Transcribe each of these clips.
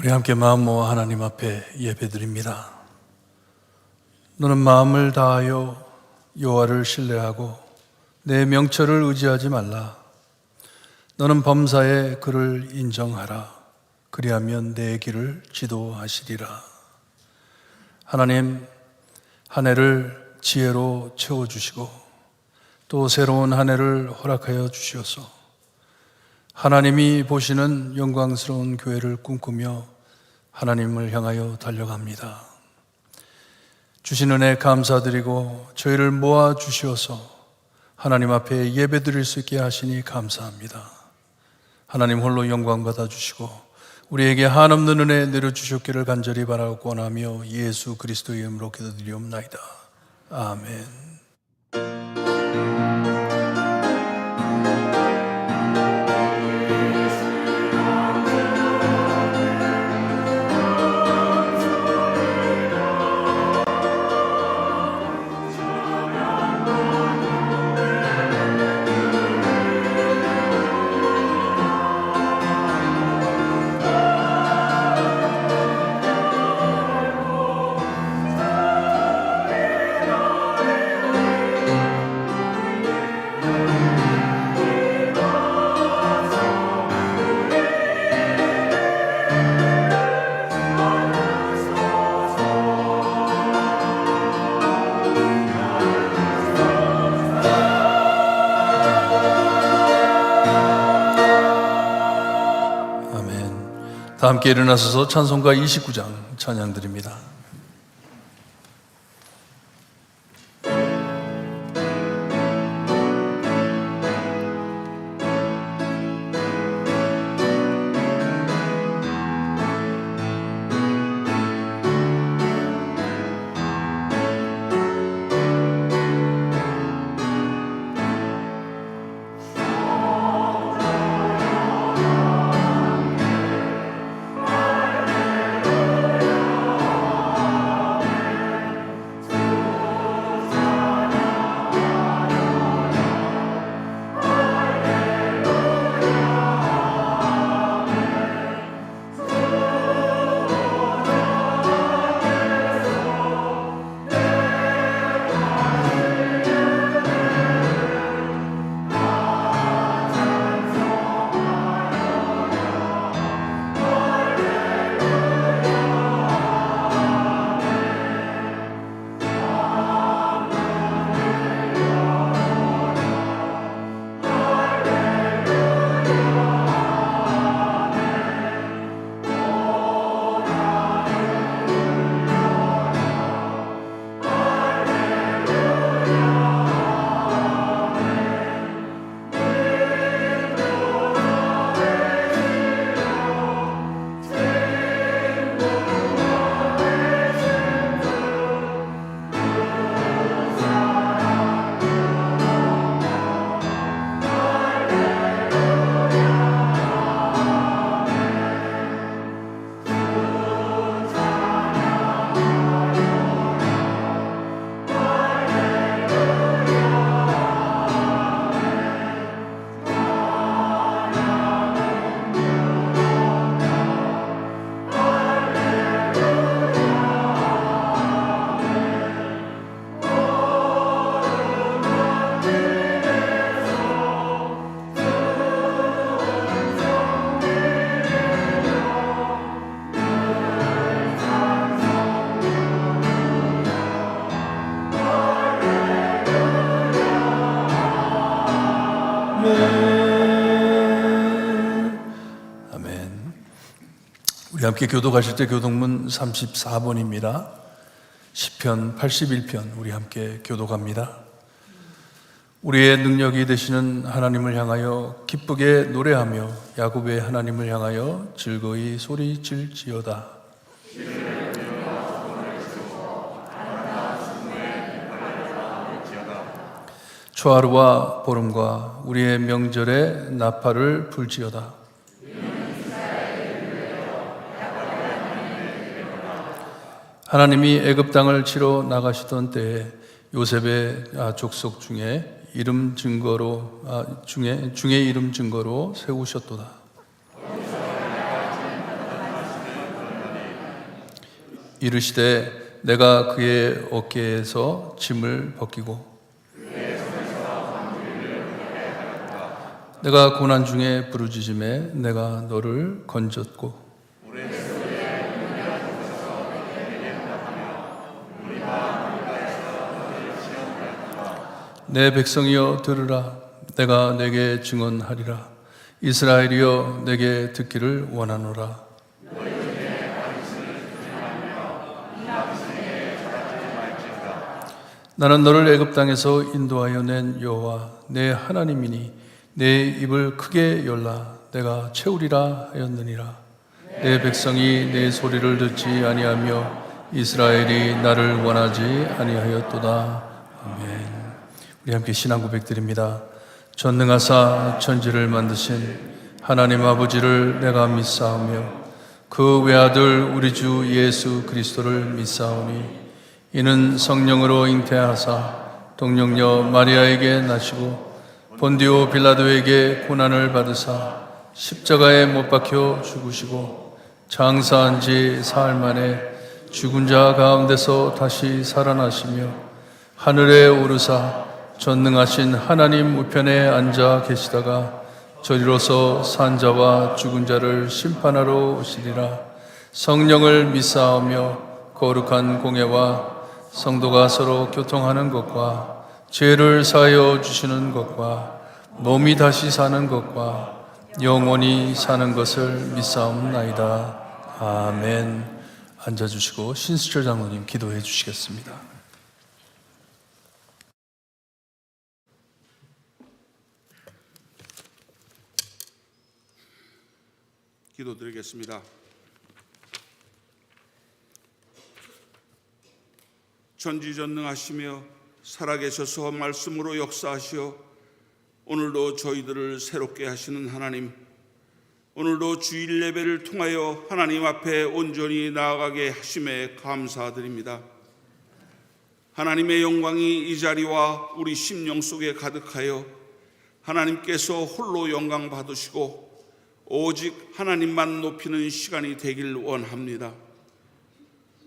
우리 함께 마음 모아 하나님 앞에 예배드립니다. 너는 마음을 다하여 여호와를 신뢰하고 내 명철을 의지하지 말라. 너는 범사에 그를 인정하라. 그리하면 내 길을 지도하시리라. 하나님, 한 해를 지혜로 채워주시고 또 새로운 한 해를 허락하여 주시옵소서. 하나님이 보시는 영광스러운 교회를 꿈꾸며 하나님을 향하여 달려갑니다. 주신 은혜 감사드리고 저희를 모아 주시어서 하나님 앞에 예배 드릴 수 있게 하시니 감사합니다. 하나님 홀로 영광 받아주시고 우리에게 한없는 은혜 내려주셨기를 간절히 바라고 원하며 예수 그리스도의 이름으로 기도드리옵나이다. 아멘. 다 함께 일어나서서 찬송가 29장 찬양드립니다. 우리 함께 교독하실 때 교독문 34번입니다. 시편 81편 우리 함께 교독합니다. 우리의 능력이 되시는 하나님을 향하여 기쁘게 노래하며 야곱의 하나님을 향하여 즐거이 소리질지어다. 초하루와 보름과 우리의 명절에 나팔을 불지어다. 하나님이 애굽 땅을 치러 나가시던 때에 요셉의 족속 중에 이름 증거로 중에 이름 증거로 세우셨도다. 이르시되 내가 그의 어깨에서 짐을 벗기고 내가 고난 중에 부르짖음에 내가 너를 건졌고 내 백성이여 들으라. 내가 내게 증언하리라. 이스라엘이여 내게 듣기를 원하노라. 나는 너를 애굽 땅에서 인도하여 낸 여호와 내 하나님이니 내 입을 크게 열라. 내가 채우리라 하였느니라. 내 백성이 내 소리를 듣지 아니하며 이스라엘이 나를 원하지 아니하였도다. 아멘. 우리 함께 신앙 고백드립니다. 전능하사 천지를 만드신 하나님 아버지를 내가 믿사오며 그 외아들 우리 주 예수 그리스도를 믿사오니 이는 성령으로 잉태하사 동정녀 마리아에게 나시고 본디오 빌라도에게 고난을 받으사 십자가에 못 박혀 죽으시고 장사한 지 사흘 만에 죽은 자 가운데서 다시 살아나시며 하늘에 오르사 전능하신 하나님 우편에 앉아 계시다가 저리로서 산 자와 죽은 자를 심판하러 오시리라. 성령을 믿사오며 거룩한 공예와 성도가 서로 교통하는 것과 죄를 사하여 주시는 것과 몸이 다시 사는 것과 영원히 사는 것을 믿사옵나이다. 아멘. 앉아주시고 신수철 장로님 기도해 주시겠습니다. 기도드리겠습니다. 전지전능하시며 살아계셔서 말씀으로 역사하시어 오늘도 저희들을 새롭게 하시는 하나님, 오늘도 주일 예배를 통하여 하나님 앞에 온전히 나아가게 하심에 감사드립니다. 하나님의 영광이 이 자리와 우리 심령 속에 가득하여 하나님께서 홀로 영광 받으시고 오직 하나님만 높이는 시간이 되길 원합니다.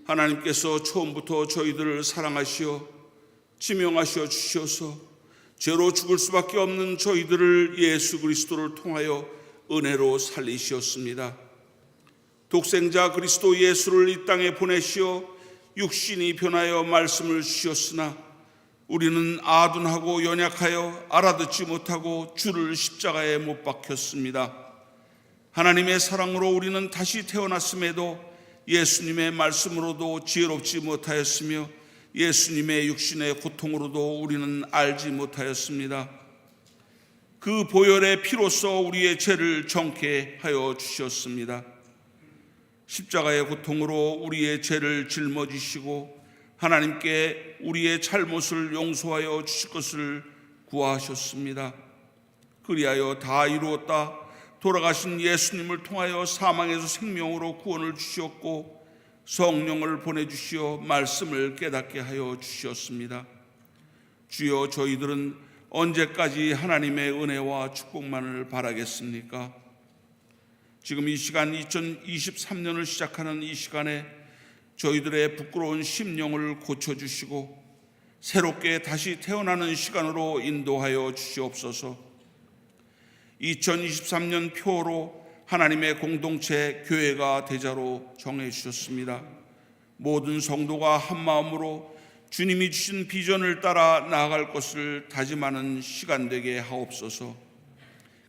하나님께서 처음부터 저희들을 사랑하시어 지명하시어 주셔서 죄로 죽을 수밖에 없는 저희들을 예수 그리스도를 통하여 은혜로 살리시었습니다. 독생자 그리스도 예수를 이 땅에 보내시어 육신이 변하여 말씀을 주셨으나 우리는 아둔하고 연약하여 알아듣지 못하고 주를 십자가에 못 박혔습니다. 하나님의 사랑으로 우리는 다시 태어났음에도 예수님의 말씀으로도 지혜롭지 못하였으며 예수님의 육신의 고통으로도 우리는 알지 못하였습니다. 그 보혈의 피로써 우리의 죄를 정케 하여 주셨습니다. 십자가의 고통으로 우리의 죄를 짊어지시고 하나님께 우리의 잘못을 용서하여 주실 것을 구하셨습니다. 그리하여 다 이루었다 돌아가신 예수님을 통하여 사망에서 생명으로 구원을 주셨고 성령을 보내주시어 말씀을 깨닫게 하여 주셨습니다. 주여, 저희들은 언제까지 하나님의 은혜와 축복만을 바라겠습니까? 지금 이 시간 2023년을 시작하는 이 시간에 저희들의 부끄러운 심령을 고쳐주시고 새롭게 다시 태어나는 시간으로 인도하여 주시옵소서. 2023년 표로 하나님의 공동체 교회가 대자로 정해 주셨습니다. 모든 성도가 한마음으로 주님이 주신 비전을 따라 나아갈 것을 다짐하는 시간 되게 하옵소서.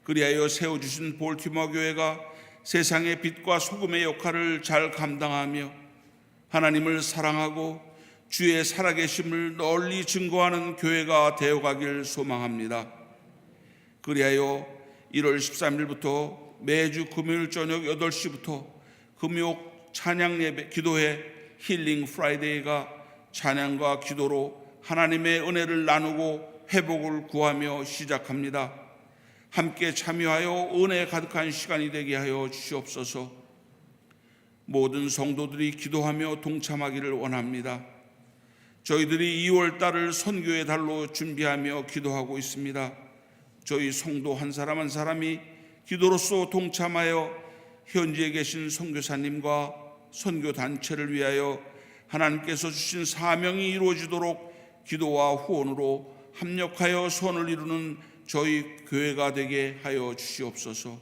그리하여 세워주신 볼티모어 교회가 세상의 빛과 소금의 역할을 잘 감당하며 하나님을 사랑하고 주의 살아계심을 널리 증거하는 교회가 되어가길 소망합니다. 그리하여 1월 13일부터 매주 금요일 저녁 8시부터 금요 찬양 예배 기도회 힐링 프라이데이가 찬양과 기도로 하나님의 은혜를 나누고 회복을 구하며 시작합니다. 함께 참여하여 은혜 가득한 시간이 되게 하여 주시옵소서. 모든 성도들이 기도하며 동참하기를 원합니다. 저희들이 2월 달을 선교의 달로 준비하며 기도하고 있습니다. 저희 성도 한 사람 한 사람이 기도로서 동참하여 현지에 계신 선교사님과 선교단체를 위하여 하나님께서 주신 사명이 이루어지도록 기도와 후원으로 합력하여 선을 이루는 저희 교회가 되게 하여 주시옵소서.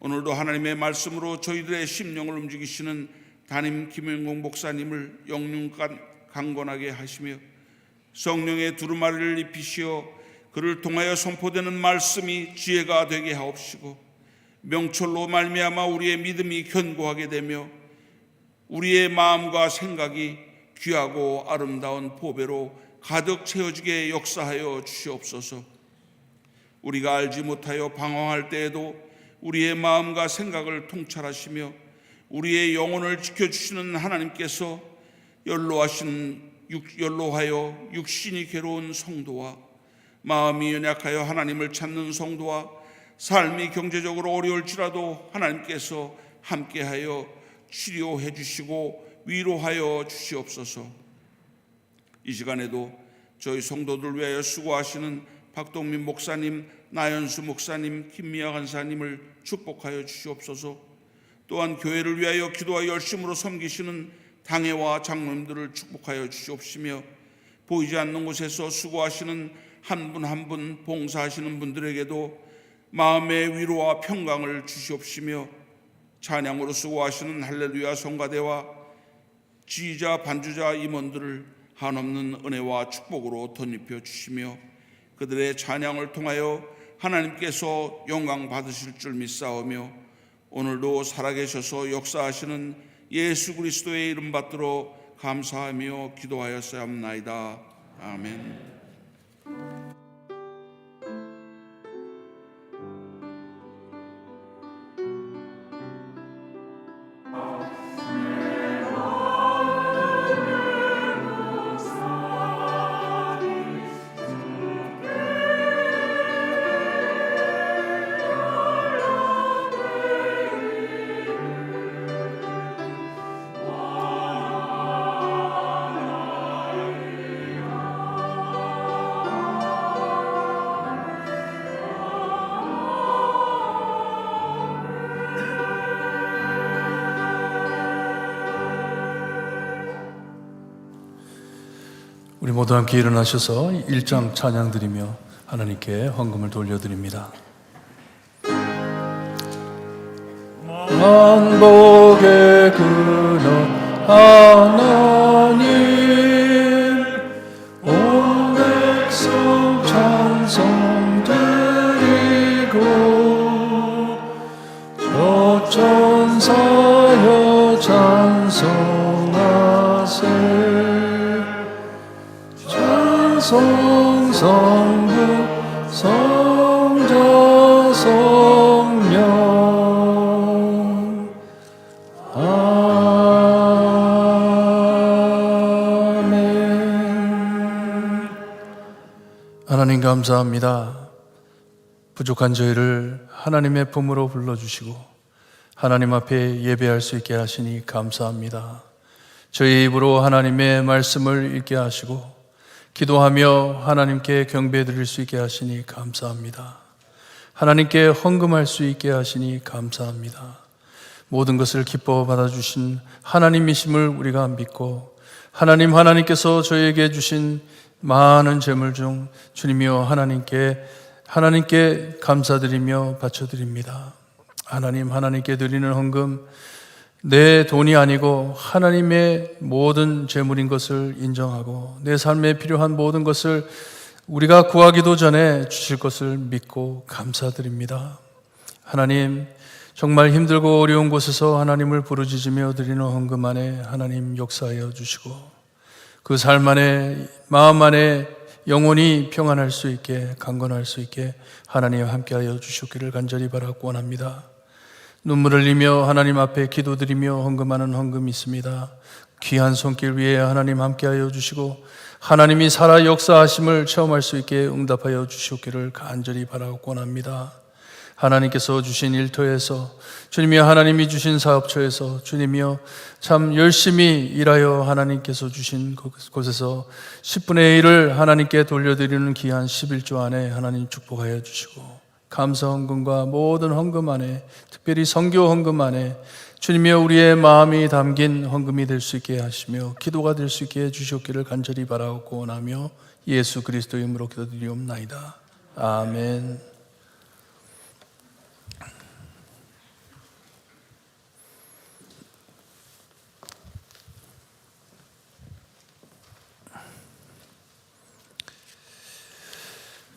오늘도 하나님의 말씀으로 저희들의 심령을 움직이시는 담임 김영공 목사님을 영육 강건하게 하시며 성령의 두루마리를 입히시어 그를 통하여 선포되는 말씀이 지혜가 되게 하옵시고 명철로 말미암아 우리의 믿음이 견고하게 되며 우리의 마음과 생각이 귀하고 아름다운 보배로 가득 채워지게 역사하여 주시옵소서. 우리가 알지 못하여 방황할 때에도 우리의 마음과 생각을 통찰하시며 우리의 영혼을 지켜주시는 하나님께서 연로하여 육신이 괴로운 성도와 마음이 연약하여 하나님을 찾는 성도와 삶이 경제적으로 어려울지라도 하나님께서 함께하여 치료해 주시고 위로하여 주시옵소서. 이 시간에도 저희 성도들 위하여 수고하시는 박동민 목사님, 나연수 목사님, 김미아 간사님을 축복하여 주시옵소서. 또한 교회를 위하여 기도와 열심으로 섬기시는 당회와 장로님들을 축복하여 주시옵시며 보이지 않는 곳에서 수고하시는 한 분 한 분 봉사하시는 분들에게도 마음의 위로와 평강을 주시옵시며 찬양으로 수고하시는 할렐루야 성가대와 지휘자 반주자 임원들을 한없는 은혜와 축복으로 덧입혀 주시며 그들의 찬양을 통하여 하나님께서 영광 받으실 줄 믿사오며 오늘도 살아계셔서 역사하시는 예수 그리스도의 이름 받들어 감사하며 기도하였사옵나이다. 아멘. 우리 모두 함께 일어나셔서 1장 찬양 드리며 하나님께 헌금을 돌려드립니다. 만복의 근원 하나님 온 백성 찬송 드리고 저 천사여 찬송하세 성성부 성자 성령 아멘. 하나님 감사합니다. 부족한 저희를 하나님의 품으로 불러주시고 하나님 앞에 예배할 수 있게 하시니 감사합니다. 저희 입으로 하나님의 말씀을 읽게 하시고 기도하며 하나님께 경배 드릴 수 있게 하시니 감사합니다. 하나님께 헌금할 수 있게 하시니 감사합니다. 모든 것을 기뻐 받아주신 하나님이심을 우리가 믿고 하나님께서 저희에게 주신 많은 재물 중 주님이여 하나님께 감사드리며 바쳐드립니다. 하나님께 드리는 헌금 내 돈이 아니고 하나님의 모든 재물인 것을 인정하고 내 삶에 필요한 모든 것을 우리가 구하기도 전에 주실 것을 믿고 감사드립니다. 하나님, 정말 힘들고 어려운 곳에서 하나님을 부르짖으며 드리는 헌금 안에 하나님 역사하여 주시고 그 삶 안에 마음 안에 영혼이 평안할 수 있게 강건할 수 있게 하나님 함께하여 주시기를 간절히 바라고 원합니다. 눈물을 흘리며 하나님 앞에 기도드리며 헌금하는 헌금이 있습니다. 귀한 손길 위에 하나님 함께하여 주시고 하나님이 살아 역사하심을 체험할 수 있게 응답하여 주시기를 간절히 바라고 원합니다. 하나님께서 주신 일터에서 주님이여 하나님이 주신 사업처에서 주님이여 참 열심히 일하여 하나님께서 주신 곳에서 10분의 1을 하나님께 돌려드리는 귀한 11조 안에 하나님 축복하여 주시고 감사 헌금과 모든 헌금 안에 특별히 선교 헌금 안에 주님이여 우리의 마음이 담긴 헌금이 될 수 있게 하시며 기도가 될 수 있게 해주셨기를 간절히 바라고 원하며 예수 그리스도의 이름으로 기도드리옵나이다. 아멘.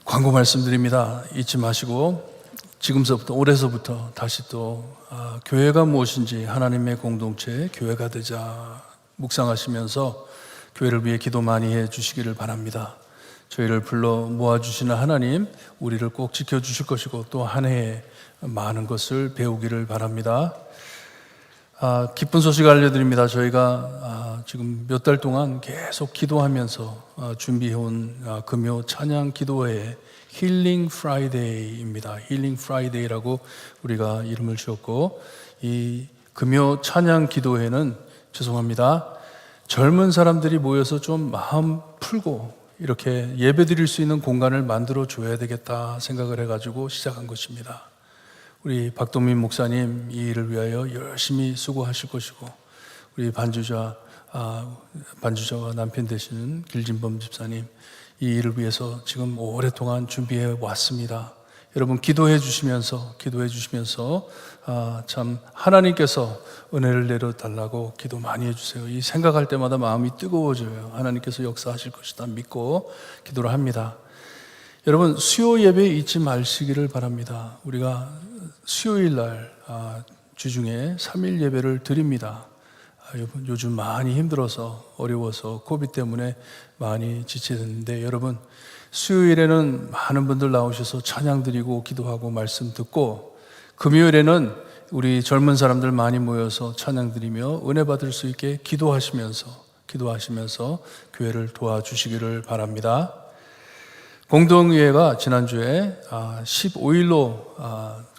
광고 말씀드립니다. 잊지 마시고 지금서부터 올해서부터 다시 또 교회가 무엇인지 하나님의 공동체 교회가 되자 묵상하시면서 교회를 위해 기도 많이 해 주시기를 바랍니다. 저희를 불러 모아주시는 하나님 우리를 꼭 지켜주실 것이고 또 한 해에 많은 것을 배우기를 바랍니다. 기쁜 소식 알려드립니다. 저희가 지금 몇 달 동안 계속 기도하면서 준비해온 금요 찬양 기도회의 힐링 프라이데이입니다. 힐링 프라이데이라고 우리가 이름을 지었고, 이 금요 찬양 기도회는 죄송합니다. 젊은 사람들이 모여서 좀 마음 풀고 이렇게 예배 드릴 수 있는 공간을 만들어 줘야 되겠다 생각을 해가지고 시작한 것입니다. 우리 박동민 목사님 이 일을 위하여 열심히 수고하실 것이고, 우리 반주자와 남편 되시는 길진범 집사님 이 일을 위해서 지금 오랫동안 준비해 왔습니다. 여러분 기도해 주시면서 참 하나님께서 은혜를 내려달라고 기도 많이 해주세요. 이 생각할 때마다 마음이 뜨거워져요. 하나님께서 역사하실 것이다 믿고 기도를 합니다. 여러분 수요 예배 잊지 마시기를 바랍니다. 우리가 수요일 날 주중에 3일 예배를 드립니다. 요즘 많이 힘들어서 어려워서 코비드 때문에 많이 지체됐는데, 여러분 수요일에는 많은 분들 나오셔서 찬양 드리고 기도하고 말씀 듣고, 금요일에는 우리 젊은 사람들 많이 모여서 찬양 드리며 은혜 받을 수 있게 기도하시면서 교회를 도와주시기를 바랍니다. 공동의회가 지난주에 15일로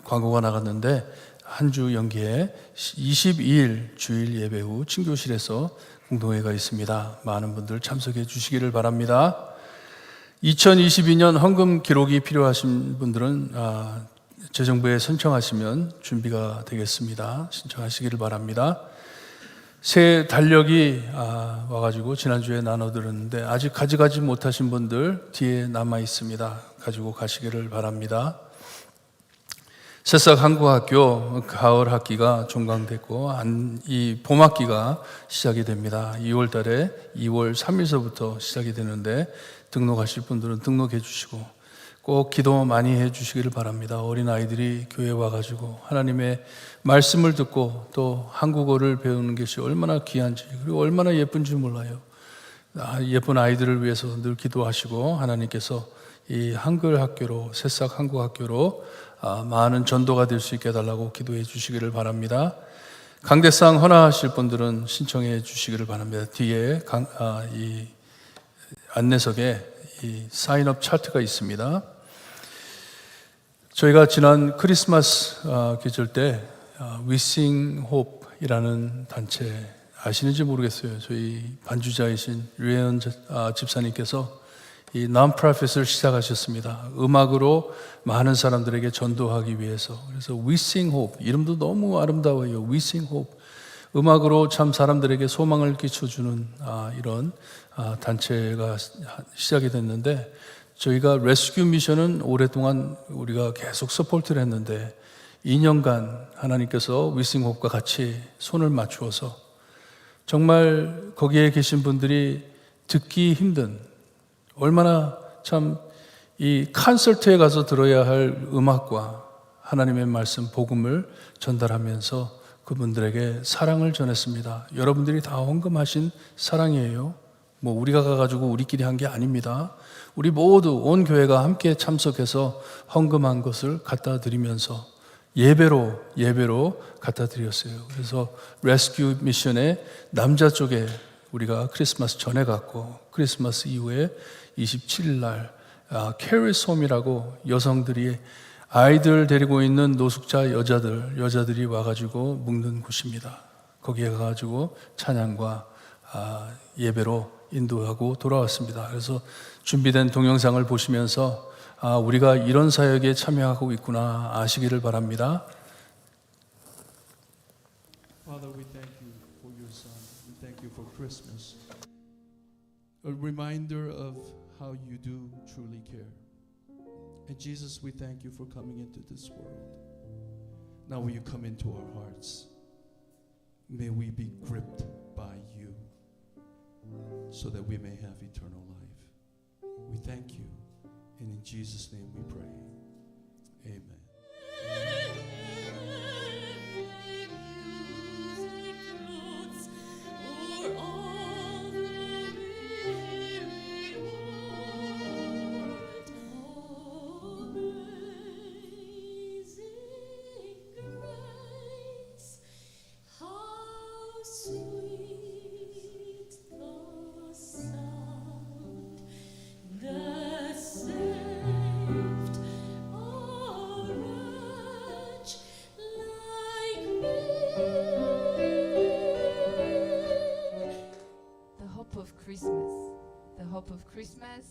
광고가 나갔는데 한 주 연기에 22일 주일 예배 후 친교실에서 공동회가 있습니다. 많은 분들 참석해 주시기를 바랍니다. 2022년 헌금 기록이 필요하신 분들은 재정부에 신청하시면 준비가 되겠습니다. 신청하시기를 바랍니다. 새 달력이 와가지고 지난주에 나눠드렸는데 아직 가져가지 못하신 분들 뒤에 남아 있습니다. 가지고 가시기를 바랍니다. 새싹 한국학교 가을 학기가 종강됐고 이 봄학기가 시작이 됩니다. 2월 달에 2월 3일서부터 시작이 되는데 등록하실 분들은 등록해 주시고 꼭 기도 많이 해 주시기를 바랍니다. 어린아이들이 교회에 와가지고 하나님의 말씀을 듣고 또 한국어를 배우는 것이 얼마나 귀한지 그리고 얼마나 예쁜지 몰라요. 예쁜 아이들을 위해서 늘 기도하시고 하나님께서 이 한글 학교로 새싹 한국 학교로 많은 전도가 될 수 있게 해달라고 기도해 주시기를 바랍니다. 강대상 헌화하실 분들은 신청해 주시기를 바랍니다. 뒤에 이 안내석에 이 사인업 차트가 있습니다. 저희가 지난 크리스마스 계절 때 We Sing Hope이라는 단체 아시는지 모르겠어요. 저희 반주자이신 류혜연 집사님께서 이 non-profit을 시작하셨습니다. 음악으로 많은 사람들에게 전도하기 위해서. 그래서 We Sing Hope 이름도 너무 아름다워요. We Sing Hope 음악으로 참 사람들에게 소망을 끼쳐주는 이런 단체가 시작이 됐는데, 저희가 레스큐 미션은 오랫동안 우리가 계속 서포트를 했는데 2년간 하나님께서 We Sing Hope과 같이 손을 맞추어서 정말 거기에 계신 분들이 듣기 힘든, 얼마나 참 이 콘서트에 가서 들어야 할 음악과 하나님의 말씀 복음을 전달하면서 그분들에게 사랑을 전했습니다. 여러분들이 다 헌금하신 사랑이에요. 뭐 우리가 가가지고 우리끼리 한 게 아닙니다. 우리 모두 온 교회가 함께 참석해서 헌금한 것을 갖다 드리면서 예배로 갖다 드렸어요. 그래서 레스큐 미션의 남자 쪽에 우리가 크리스마스 전에 갔고, 크리스마스 이후에 27일 날 캐리솜이라고 여성들이 아이들 데리고 있는 노숙자 여자들이 와가지고 묵는 곳입니다. 거기에 가가지고 찬양과 예배로 인도하고 돌아왔습니다. 그래서 준비된 동영상을 보시면서 우리가 이런 사역에 참여하고 있구나 아시기를 바랍니다. Father, we thank you for your Son. We thank you for Christmas. A reminder of how you do truly care. And Jesus, we thank you for coming into this world. Now will you come into our hearts? May we be gripped by you so that we may have eternal life. We thank you, and in Jesus' name we pray. Amen. The hope of Christmas,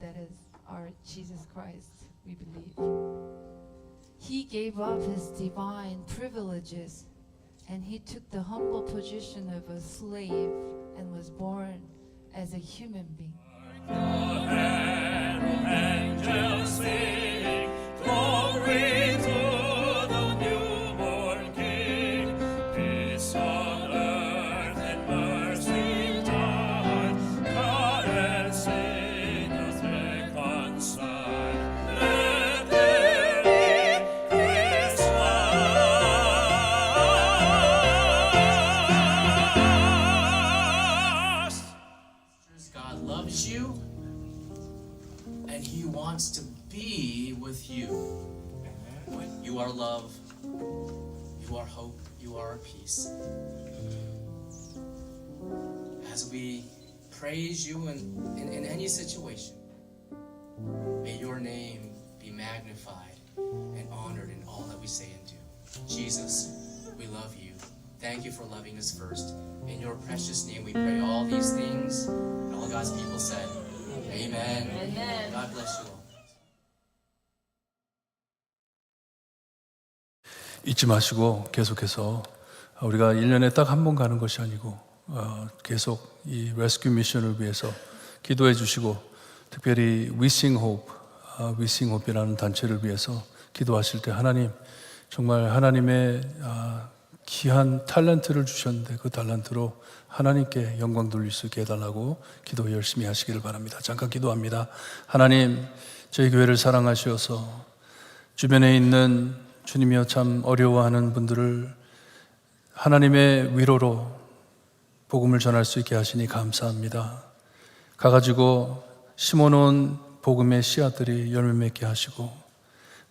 that is our Jesus Christ, we believe. He gave up his divine privileges and he took the humble position of a slave and was born as a human being. Angels sing, glory to the newborn King, peace on earth and mercy done, God and sinners reconciled. Let there be Christmas. God loves you and He wants to be with you. You are love, you are hope, you are peace. As we praise you in any situation, may your name be magnified and honored in all that we say and do. Jesus, we love you. Thank you for loving us first. In your precious name we pray all these things. And all God's people said, Amen. Amen. God bless you all. 잊지 마시고 계속해서 우리가 1년에 딱 한 번 가는 것이 아니고 계속 이 레스큐 미션을 위해서 기도해 주시고 특별히 We Sing Hope이라는 단체를 위해서 기도하실 때 하나님 정말 하나님의 귀한 탤런트를 주셨는데 그 탤런트로 하나님께 영광 돌릴 수 있게 해달라고 기도 열심히 하시기를 바랍니다. 잠깐 기도합니다. 하나님, 저희 교회를 사랑하시어서 주변에 있는 주님이여 참 어려워하는 분들을 하나님의 위로로 복음을 전할 수 있게 하시니 감사합니다. 가가지고 심어놓은 복음의 씨앗들이 열매 맺게 하시고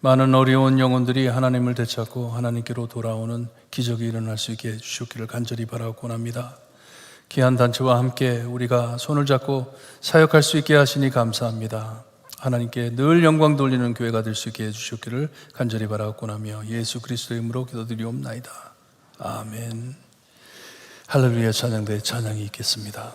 많은 어려운 영혼들이 하나님을 되찾고 하나님께로 돌아오는 기적이 일어날 수 있게 해주시기를 간절히 바라고 원합니다. 귀한 단체와 함께 우리가 손을 잡고 사역할 수 있게 하시니 감사합니다. 하나님께 늘 영광 돌리는 교회가 될 수 있게 해주시기를 간절히 바라고 원하며 예수 그리스도의 이름으로 기도드리옵나이다. 아멘. 할렐루야 찬양대에 찬양이 있겠습니다.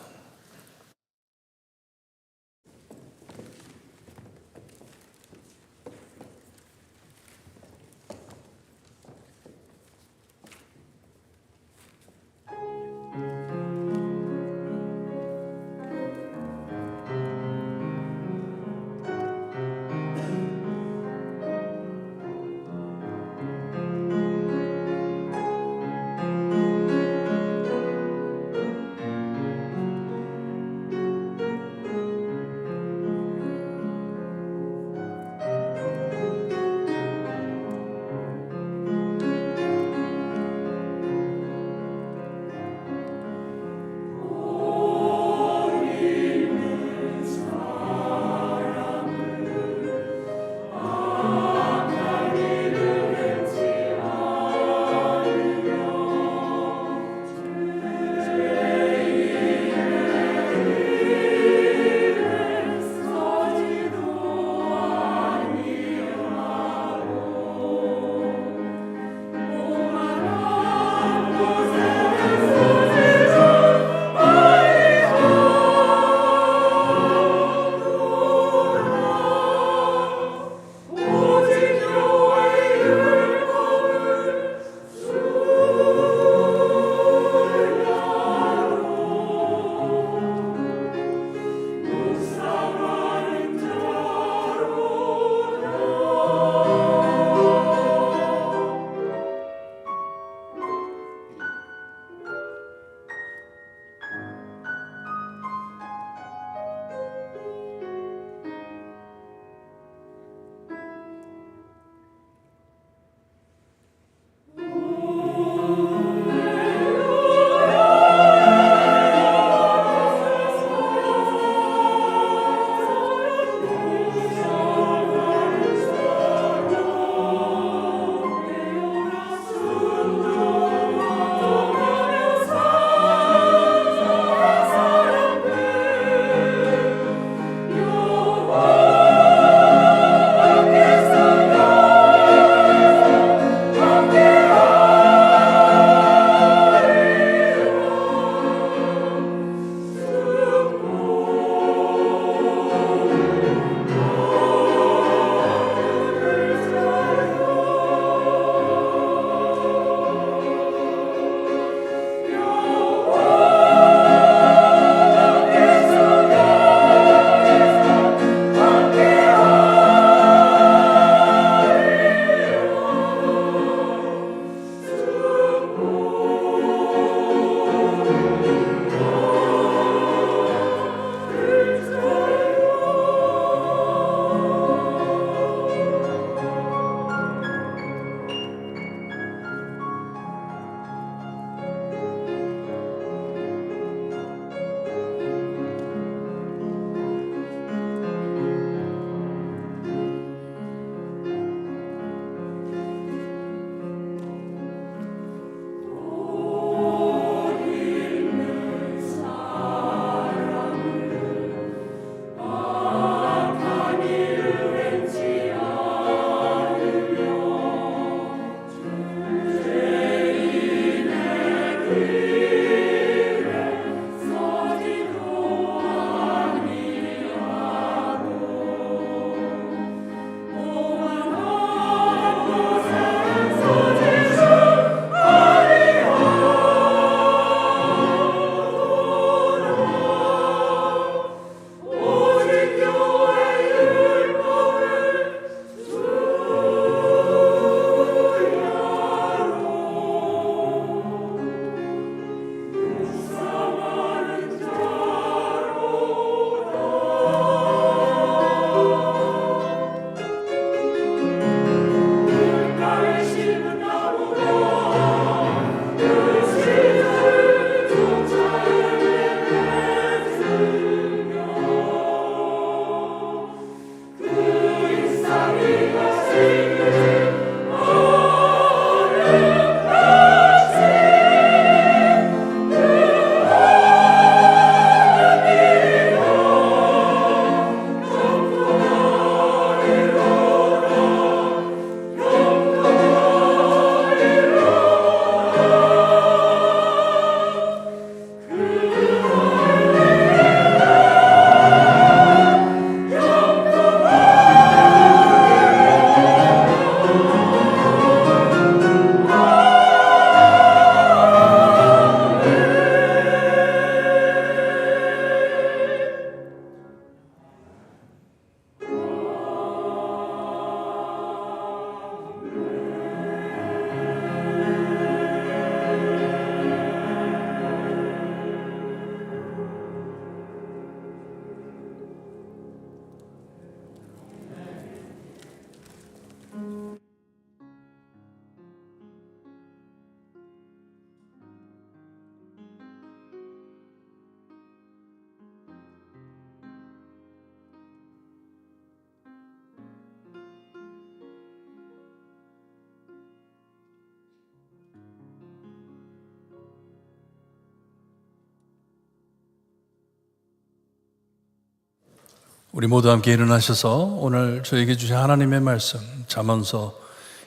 우리 모두 함께 일어나셔서 오늘 저에게 주신 하나님의 말씀 잠언서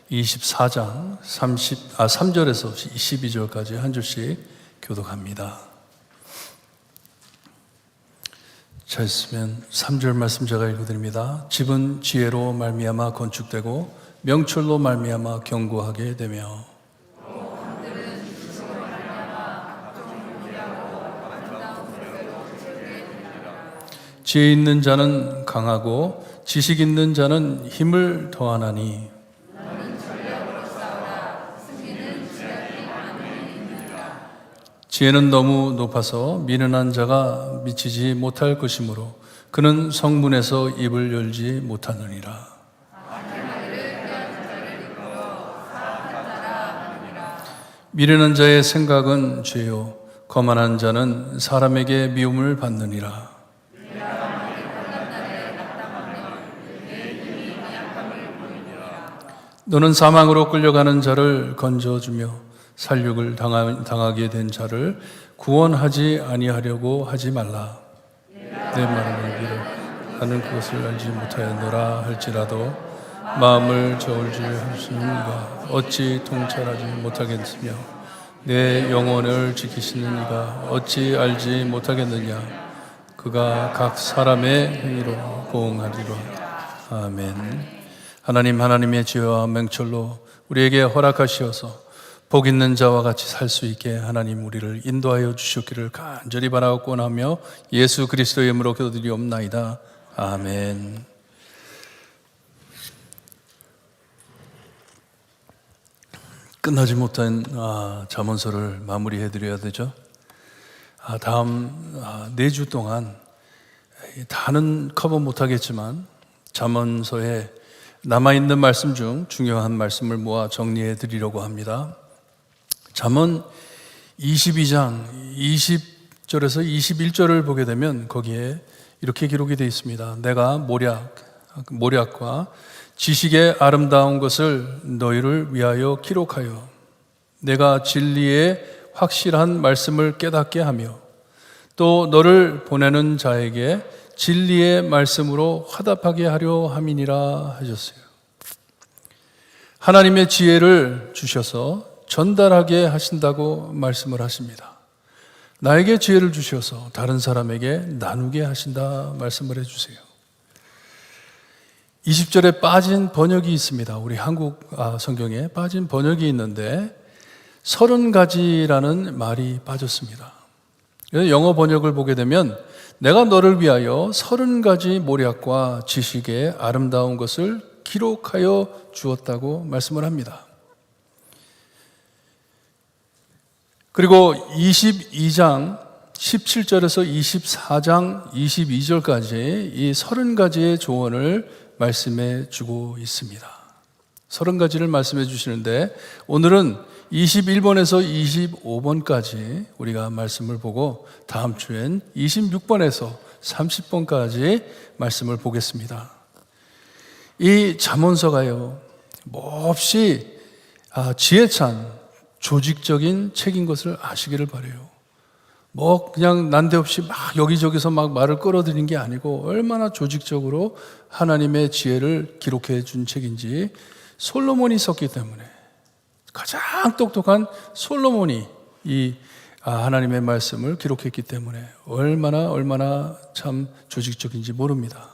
24장 3절에서 12절까지 한 줄씩 교독합니다. 자, 있으면 3절 말씀 제가 읽어드립니다. 집은 지혜로 말미암아 건축되고 명철로 말미암아 견고하게 되며 지혜 있는 자는 강하고 지식 있는 자는 힘을 더하나니 지혜는 너무 높아서 미련한 자가 미치지 못할 것이므로 그는 성문에서 입을 열지 못하느니라. 미련한 자의 생각은 죄요 거만한 자는 사람에게 미움을 받느니라. 너는 사망으로 끌려가는 자를 건져주며 살육을 당하게 된 자를 구원하지 아니하려고 하지 말라. 내 말을 알기를 나는 그것을 알지 못하였노라 할지라도 마음을 저울질 하시는 이가 어찌 통찰하지 못하겠으며 내 영혼을 지키시는 이가 어찌 알지 못하겠느냐. 그가 각 사람의 행위로 보응하리라. 아멘. 하나님의 지혜와 명철로 우리에게 허락하시어서 복 있는 자와 같이 살 수 있게 하나님 우리를 인도하여 주셨기를 간절히 바라고 원하며 예수 그리스도의 이름으로 기도드리옵나이다. 아멘. 끝나지 못한 잠언서를 마무리해드려야 되죠. 다음 4주 동안 다는 커버 못하겠지만 잠언서에 남아있는 말씀 중 중요한 말씀을 모아 정리해 드리려고 합니다. 잠언 22장 20절에서 21절을 보게 되면 거기에 이렇게 기록이 되어 있습니다. 내가 모략과 지식의 아름다운 것을 너희를 위하여 기록하여 내가 진리의 확실한 말씀을 깨닫게 하며 또 너를 보내는 자에게 진리의 말씀으로 화답하게 하려 함이니라 하셨어요. 하나님의 지혜를 주셔서 전달하게 하신다고 말씀을 하십니다. 나에게 지혜를 주셔서 다른 사람에게 나누게 하신다 말씀을 해주세요. 20절에 빠진 번역이 있습니다. 우리 한국 성경에 빠진 번역이 있는데 30가지라는 말이 빠졌습니다. 영어 번역을 보게 되면 내가 너를 위하여 30가지 모략과 지식의 아름다운 것을 기록하여 주었다고 말씀을 합니다. 그리고 22장 17절에서 24장 22절까지 이 30가지의 조언을 말씀해 주고 있습니다. 30가지를 말씀해 주시는데 오늘은 21번에서 25번까지 우리가 말씀을 보고 다음 주엔 26번에서 30번까지 말씀을 보겠습니다. 이 잠언서가요, 몹시 지혜찬 조직적인 책인 것을 아시기를 바라요. 그냥 난데없이 막 여기저기서 막 말을 끌어들이는 게 아니고 얼마나 조직적으로 하나님의 지혜를 기록해 준 책인지 솔로몬이 썼기 때문에 가장 똑똑한 솔로몬이 이 하나님의 말씀을 기록했기 때문에 얼마나 참 조직적인지 모릅니다.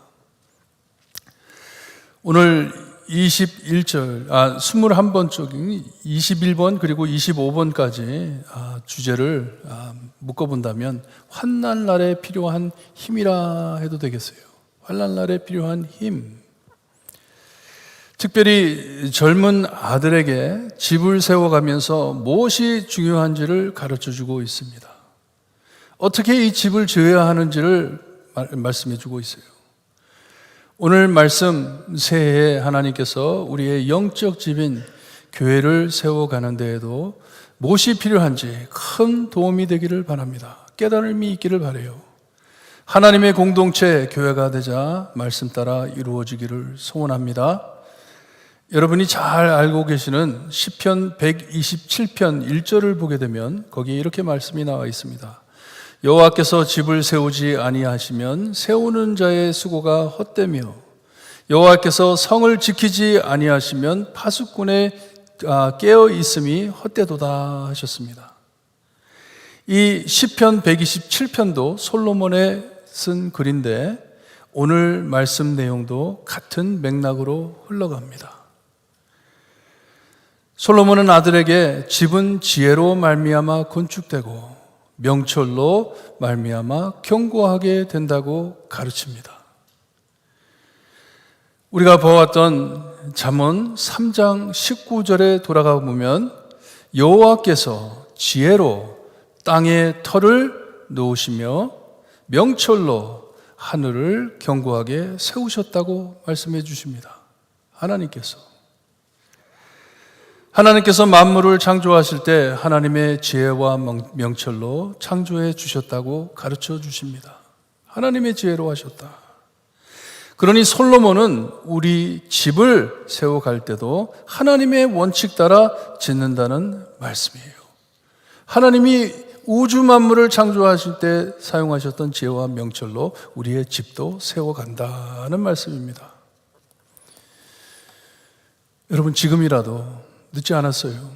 오늘 21번 쪽인 21번 그리고 25번까지 주제를 묶어본다면 환난 날에 필요한 힘이라 해도 되겠어요. 환난 날에 필요한 힘. 특별히 젊은 아들에게 집을 세워가면서 무엇이 중요한지를 가르쳐주고 있습니다. 어떻게 이 집을 지어야 하는지를 말씀해주고 있어요. 오늘 말씀 새해에 하나님께서 우리의 영적 집인 교회를 세워가는 데에도 무엇이 필요한지 큰 도움이 되기를 바랍니다. 깨달음이 있기를 바라요. 하나님의 공동체 교회가 되자 말씀 따라 이루어지기를 소원합니다. 여러분이 잘 알고 계시는 시편 127편 1절을 보게 되면 거기에 이렇게 말씀이 나와 있습니다. 여호와께서 집을 세우지 아니하시면 세우는 자의 수고가 헛되며 여호와께서 성을 지키지 아니하시면 파수꾼의 깨어 있음이 헛되도다 하셨습니다. 이 시편 127편도 솔로몬의 쓴 글인데 오늘 말씀 내용도 같은 맥락으로 흘러갑니다. 솔로몬은 아들에게 집은 지혜로 말미암아 건축되고 명철로 말미암아 견고하게 된다고 가르칩니다. 우리가 보았던 잠언 3장 19절에 돌아가 보면 여호와께서 지혜로 땅에 터를 놓으시며 명철로 하늘을 견고하게 세우셨다고 말씀해 주십니다. 하나님께서 만물을 창조하실 때 하나님의 지혜와 명철로 창조해 주셨다고 가르쳐 주십니다. 하나님의 지혜로 하셨다. 그러니 솔로몬은 우리 집을 세워갈 때도 하나님의 원칙 따라 짓는다는 말씀이에요. 하나님이 우주 만물을 창조하실 때 사용하셨던 지혜와 명철로 우리의 집도 세워간다는 말씀입니다. 여러분, 지금이라도 늦지 않았어요.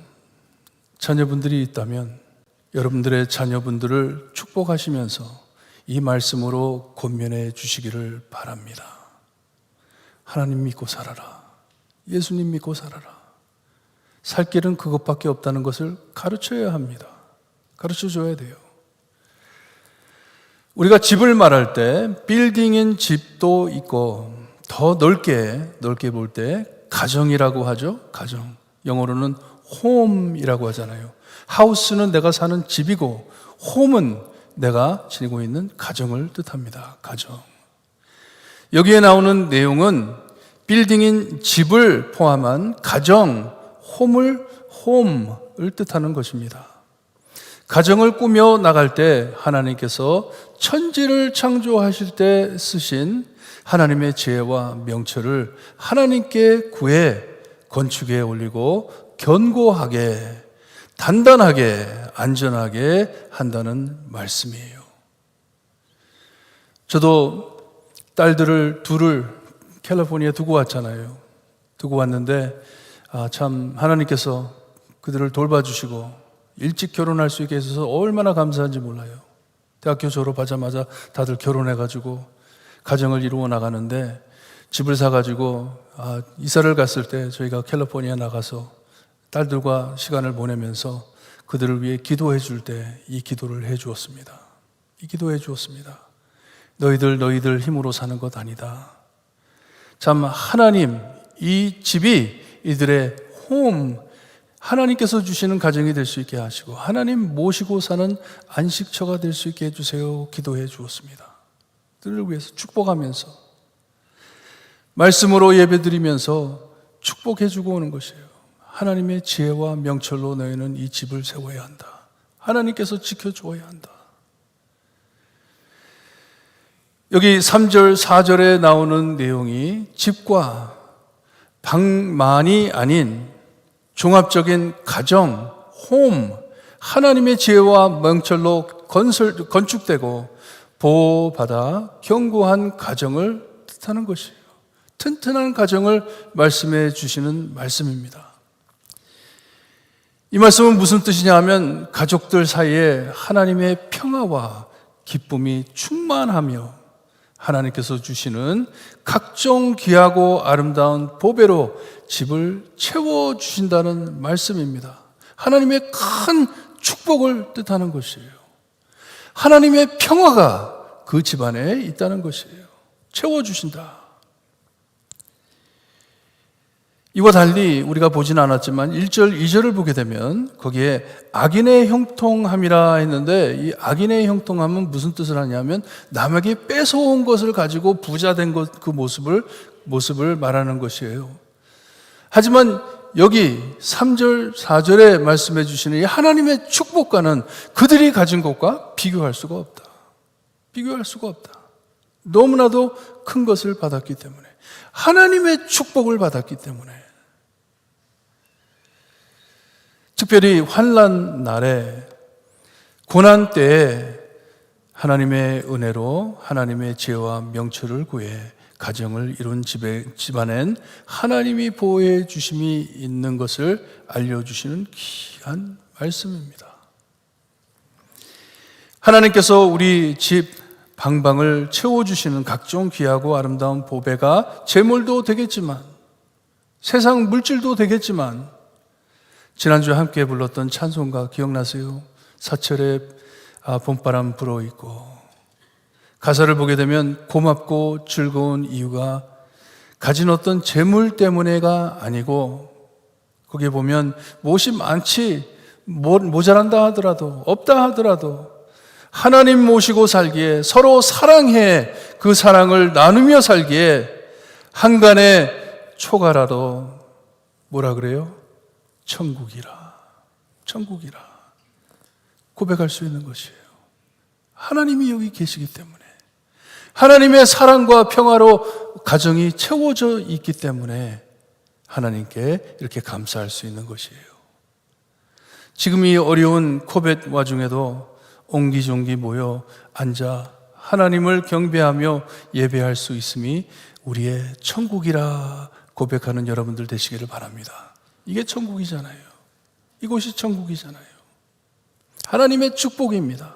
자녀분들이 있다면 여러분들의 자녀분들을 축복하시면서 이 말씀으로 권면해 주시기를 바랍니다. 하나님 믿고 살아라. 예수님 믿고 살아라. 살 길은 그것밖에 없다는 것을 가르쳐야 합니다. 가르쳐줘야 돼요. 우리가 집을 말할 때 빌딩인 집도 있고 더 넓게 볼 때 가정이라고 하죠. 가정. 영어로는 홈이라고 하잖아요. 하우스는 내가 사는 집이고 홈은 내가 지니고 있는 가정을 뜻합니다. 가정. 여기에 나오는 내용은 빌딩인 집을 포함한 가정, 홈을 뜻하는 것입니다. 가정을 꾸며 나갈 때 하나님께서 천지를 창조하실 때 쓰신 하나님의 지혜와 명철을 하나님께 구해 건축에 올리고 견고하게, 단단하게, 안전하게 한다는 말씀이에요. 저도 딸들을 둘을 캘리포니아에 두고 왔잖아요. 두고 왔는데 참 하나님께서 그들을 돌봐주시고 일찍 결혼할 수 있게 해서 얼마나 감사한지 몰라요. 대학교 졸업하자마자 다들 결혼해가지고 가정을 이루어 나가는데 집을 사가지고 이사를 갔을 때 저희가 캘리포니아 나가서 딸들과 시간을 보내면서 그들을 위해 기도해 줄 때 이 기도를 해 주었습니다. 이 기도해 주었습니다. 너희들 힘으로 사는 것 아니다. 참 하나님, 이 집이 이들의 홈, 하나님께서 주시는 가정이 될 수 있게 하시고 하나님 모시고 사는 안식처가 될 수 있게 해주세요. 기도해 주었습니다. 그들을 위해서 축복하면서 말씀으로 예배드리면서 축복해주고 오는 것이에요. 하나님의 지혜와 명철로 너희는 이 집을 세워야 한다. 하나님께서 지켜주어야 한다. 여기 3절, 4절에 나오는 내용이 집과 방만이 아닌 종합적인 가정, 홈, 하나님의 지혜와 명철로 건축되고 보호받아 견고한 가정을 뜻하는 것이에요. 튼튼한 가정을 말씀해 주시는 말씀입니다. 이 말씀은 무슨 뜻이냐 하면 가족들 사이에 하나님의 평화와 기쁨이 충만하며 하나님께서 주시는 각종 귀하고 아름다운 보배로 집을 채워주신다는 말씀입니다. 하나님의 큰 축복을 뜻하는 것이에요. 하나님의 평화가 그 집안에 있다는 것이에요. 채워주신다. 이와 달리 우리가 보진 않았지만 1절, 2절을 보게 되면 거기에 악인의 형통함이라 했는데 이 악인의 형통함은 무슨 뜻을 하냐면 남에게 뺏어온 것을 가지고 부자 된 것, 그 모습을 말하는 것이에요. 하지만 여기 3절, 4절에 말씀해 주시는 이 하나님의 축복과는 그들이 가진 것과 비교할 수가 없다. 비교할 수가 없다. 너무나도 큰 것을 받았기 때문에, 하나님의 축복을 받았기 때문에. 특별히 환난 날에, 고난 때에 하나님의 은혜로 하나님의 지혜와 명철을 구해 가정을 이룬 집안엔 하나님이 보호해 주심이 있는 것을 알려주시는 귀한 말씀입니다. 하나님께서 우리 집 방방을 채워주시는 각종 귀하고 아름다운 보배가 재물도 되겠지만, 세상 물질도 되겠지만, 지난주에 함께 불렀던 찬송가 기억나세요? 사철에 봄바람 불어있고, 가사를 보게 되면 고맙고 즐거운 이유가 가진 어떤 재물 때문에가 아니고, 거기에 보면 무엇이 많지 모자란다 하더라도, 없다 하더라도 하나님 모시고 살기에, 서로 사랑해 그 사랑을 나누며 살기에 한간의 초가라도 뭐라 그래요? 천국이라 고백할 수 있는 것이에요. 하나님이 여기 계시기 때문에, 하나님의 사랑과 평화로 가정이 채워져 있기 때문에 하나님께 이렇게 감사할 수 있는 것이에요. 지금 이 어려운 코비드 와중에도 옹기종기 모여 앉아 하나님을 경배하며 예배할 수 있음이 우리의 천국이라 고백하는 여러분들 되시기를 바랍니다. 이게 천국이잖아요. 이곳이 천국이잖아요. 하나님의 축복입니다.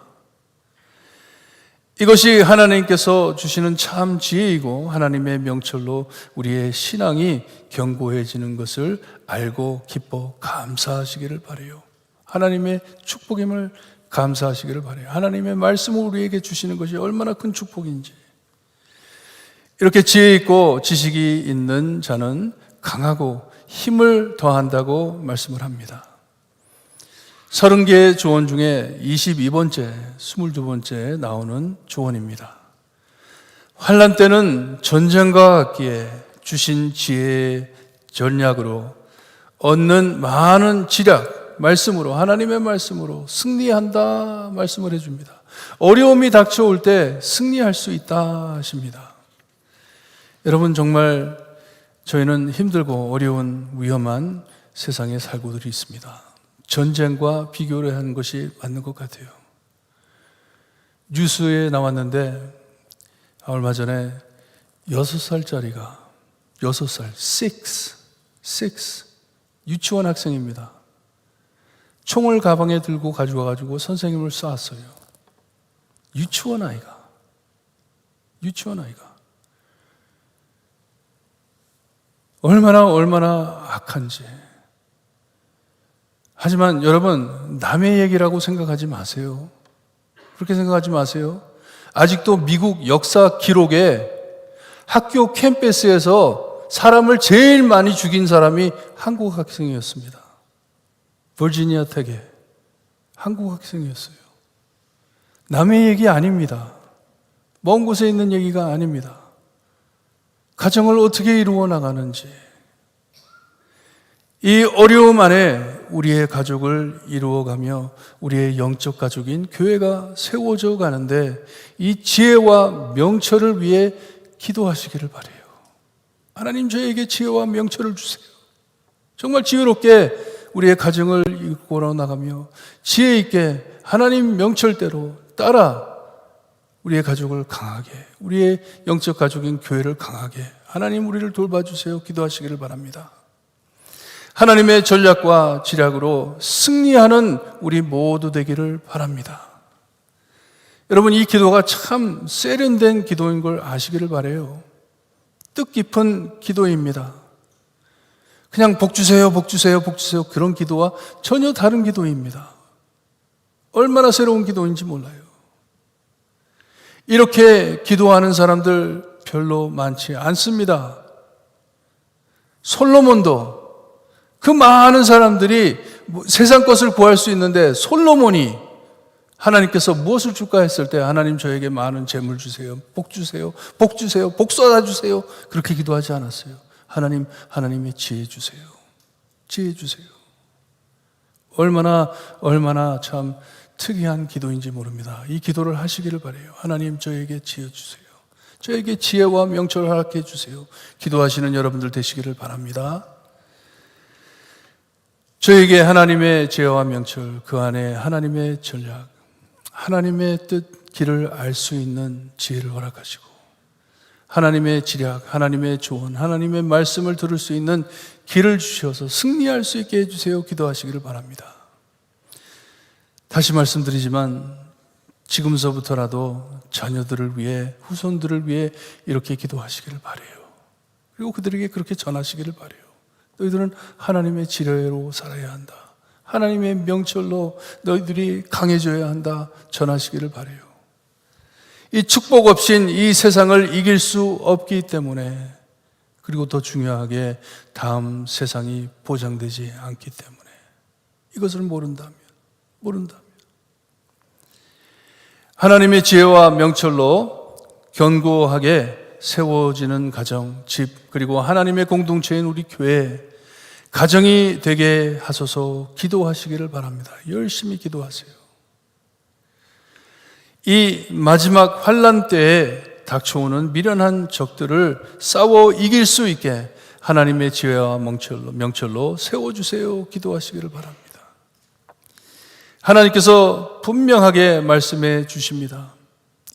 이것이 하나님께서 주시는 참 지혜이고 하나님의 명철로 우리의 신앙이 견고해지는 것을 알고 기뻐 감사하시기를 바라요. 하나님의 축복임을 감사하시기를 바라요. 하나님의 말씀을 우리에게 주시는 것이 얼마나 큰 축복인지. 이렇게 지혜 있고 지식이 있는 자는 강하고 힘을 더한다고 말씀을 합니다. 30개의 조언 중에 22번째, 22번째에 나오는 조언입니다. 환난 때는 전쟁과 같기에 주신 지혜의 전략으로 얻는 많은 지략, 말씀으로, 하나님의 말씀으로 승리한다 말씀을 해줍니다. 어려움이 닥쳐올 때 승리할 수 있다 하십니다. 여러분, 정말 저희는 힘들고 어려운 위험한 세상에 살고들이 있습니다. 전쟁과 비교를 하는 것이 맞는 것 같아요. 뉴스에 나왔는데 얼마 전에 6살짜리가 6살, 6 유치원 학생입니다. 총을 가방에 들고 가져와가지고 선생님을 쐈어요. 유치원 아이가. 얼마나 악한지. 하지만 여러분, 남의 얘기라고 생각하지 마세요. 그렇게 생각하지 마세요. 아직도 미국 역사 기록에 학교 캠퍼스에서 사람을 제일 많이 죽인 사람이 한국 학생이었습니다. 버지니아 텍의 한국 학생이었어요. 남의 얘기 아닙니다. 먼 곳에 있는 얘기가 아닙니다. 가정을 어떻게 이루어 나가는지, 이 어려움 안에 우리의 가족을 이루어가며 우리의 영적 가족인 교회가 세워져 가는데 이 지혜와 명철을 위해 기도하시기를 바라요. 하나님, 저에게 지혜와 명철을 주세요. 정말 지혜롭게 우리의 가정을 이끌어 나가며 지혜 있게 하나님 명철대로 따라 우리의 가족을 강하게, 우리의 영적 가족인 교회를 강하게 하나님 우리를 돌봐주세요. 기도하시기를 바랍니다. 하나님의 전략과 지략으로 승리하는 우리 모두 되기를 바랍니다. 여러분, 이 기도가 참 세련된 기도인 걸 아시기를 바라요. 뜻깊은 기도입니다. 그냥 복 주세요 그런 기도와 전혀 다른 기도입니다. 얼마나 새로운 기도인지 몰라요. 이렇게 기도하는 사람들 별로 많지 않습니다. 솔로몬도, 그 많은 사람들이 세상 것을 구할 수 있는데 솔로몬이 하나님께서 무엇을 줄까 했을 때 하나님, 저에게 많은 재물 주세요, 복 주세요, 복 쏟아주세요, 그렇게 기도하지 않았어요. 하나님의 지혜 주세요. 얼마나 참 특이한 기도인지 모릅니다. 이 기도를 하시기를 바라요. 하나님, 저에게 지혜 주세요. 저에게 지혜와 명철을 허락해 주세요. 기도하시는 여러분들 되시기를 바랍니다. 저에게 하나님의 지혜와 명철, 그 안에 하나님의 전략, 하나님의 뜻, 길을 알 수 있는 지혜를 허락하시고 하나님의 지략, 하나님의 조언, 하나님의 말씀을 들을 수 있는 길을 주셔서 승리할 수 있게 해주세요. 기도하시기를 바랍니다. 다시 말씀드리지만 지금서부터라도 자녀들을 위해, 후손들을 위해 이렇게 기도하시기를 바라요. 그리고 그들에게 그렇게 전하시기를 바라요. 너희들은 하나님의 지혜로 살아야 한다. 하나님의 명철로 너희들이 강해져야 한다. 전하시기를 바라요. 이 축복 없인 이 세상을 이길 수 없기 때문에, 그리고 더 중요하게 다음 세상이 보장되지 않기 때문에, 이것을 모른다면 하나님의 지혜와 명철로 견고하게 세워지는 가정, 집, 그리고 하나님의 공동체인 우리 교회, 가정이 되게 하소서. 기도하시기를 바랍니다. 열심히 기도하세요. 이 마지막 환난 때에 닥쳐오는 미련한 적들을 싸워 이길 수 있게 하나님의 지혜와 명철로 세워주세요. 기도하시기를 바랍니다. 하나님께서 분명하게 말씀해 주십니다.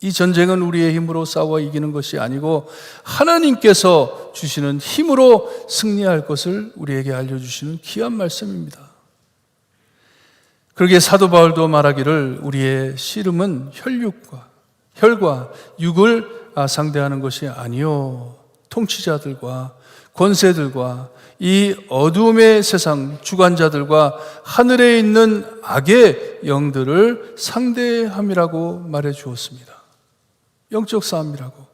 이 전쟁은 우리의 힘으로 싸워 이기는 것이 아니고 하나님께서 주시는 힘으로 승리할 것을 우리에게 알려주시는 귀한 말씀입니다. 그러기에 사도 바울도 말하기를 우리의 씨름은 혈과 육을 상대하는 것이 아니요 통치자들과 권세들과 이 어둠의 세상 주관자들과 하늘에 있는 악의 영들을 상대함이라고 말해 주었습니다. 영적 싸움이라고.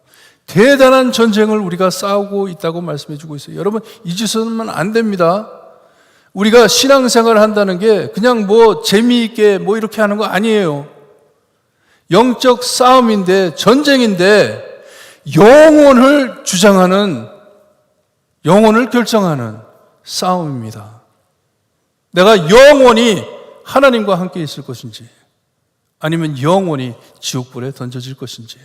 대단한 전쟁을 우리가 싸우고 있다고 말씀해 주고 있어요. 여러분, 잊으시면 안 됩니다. 우리가 신앙생활을 한다는 게 그냥 재미있게 이렇게 하는 거 아니에요. 영적 싸움인데, 전쟁인데, 영혼을 주장하는, 영혼을 결정하는 싸움입니다. 내가 영원히 하나님과 함께 있을 것인지, 아니면 영원히 지옥불에 던져질 것인지,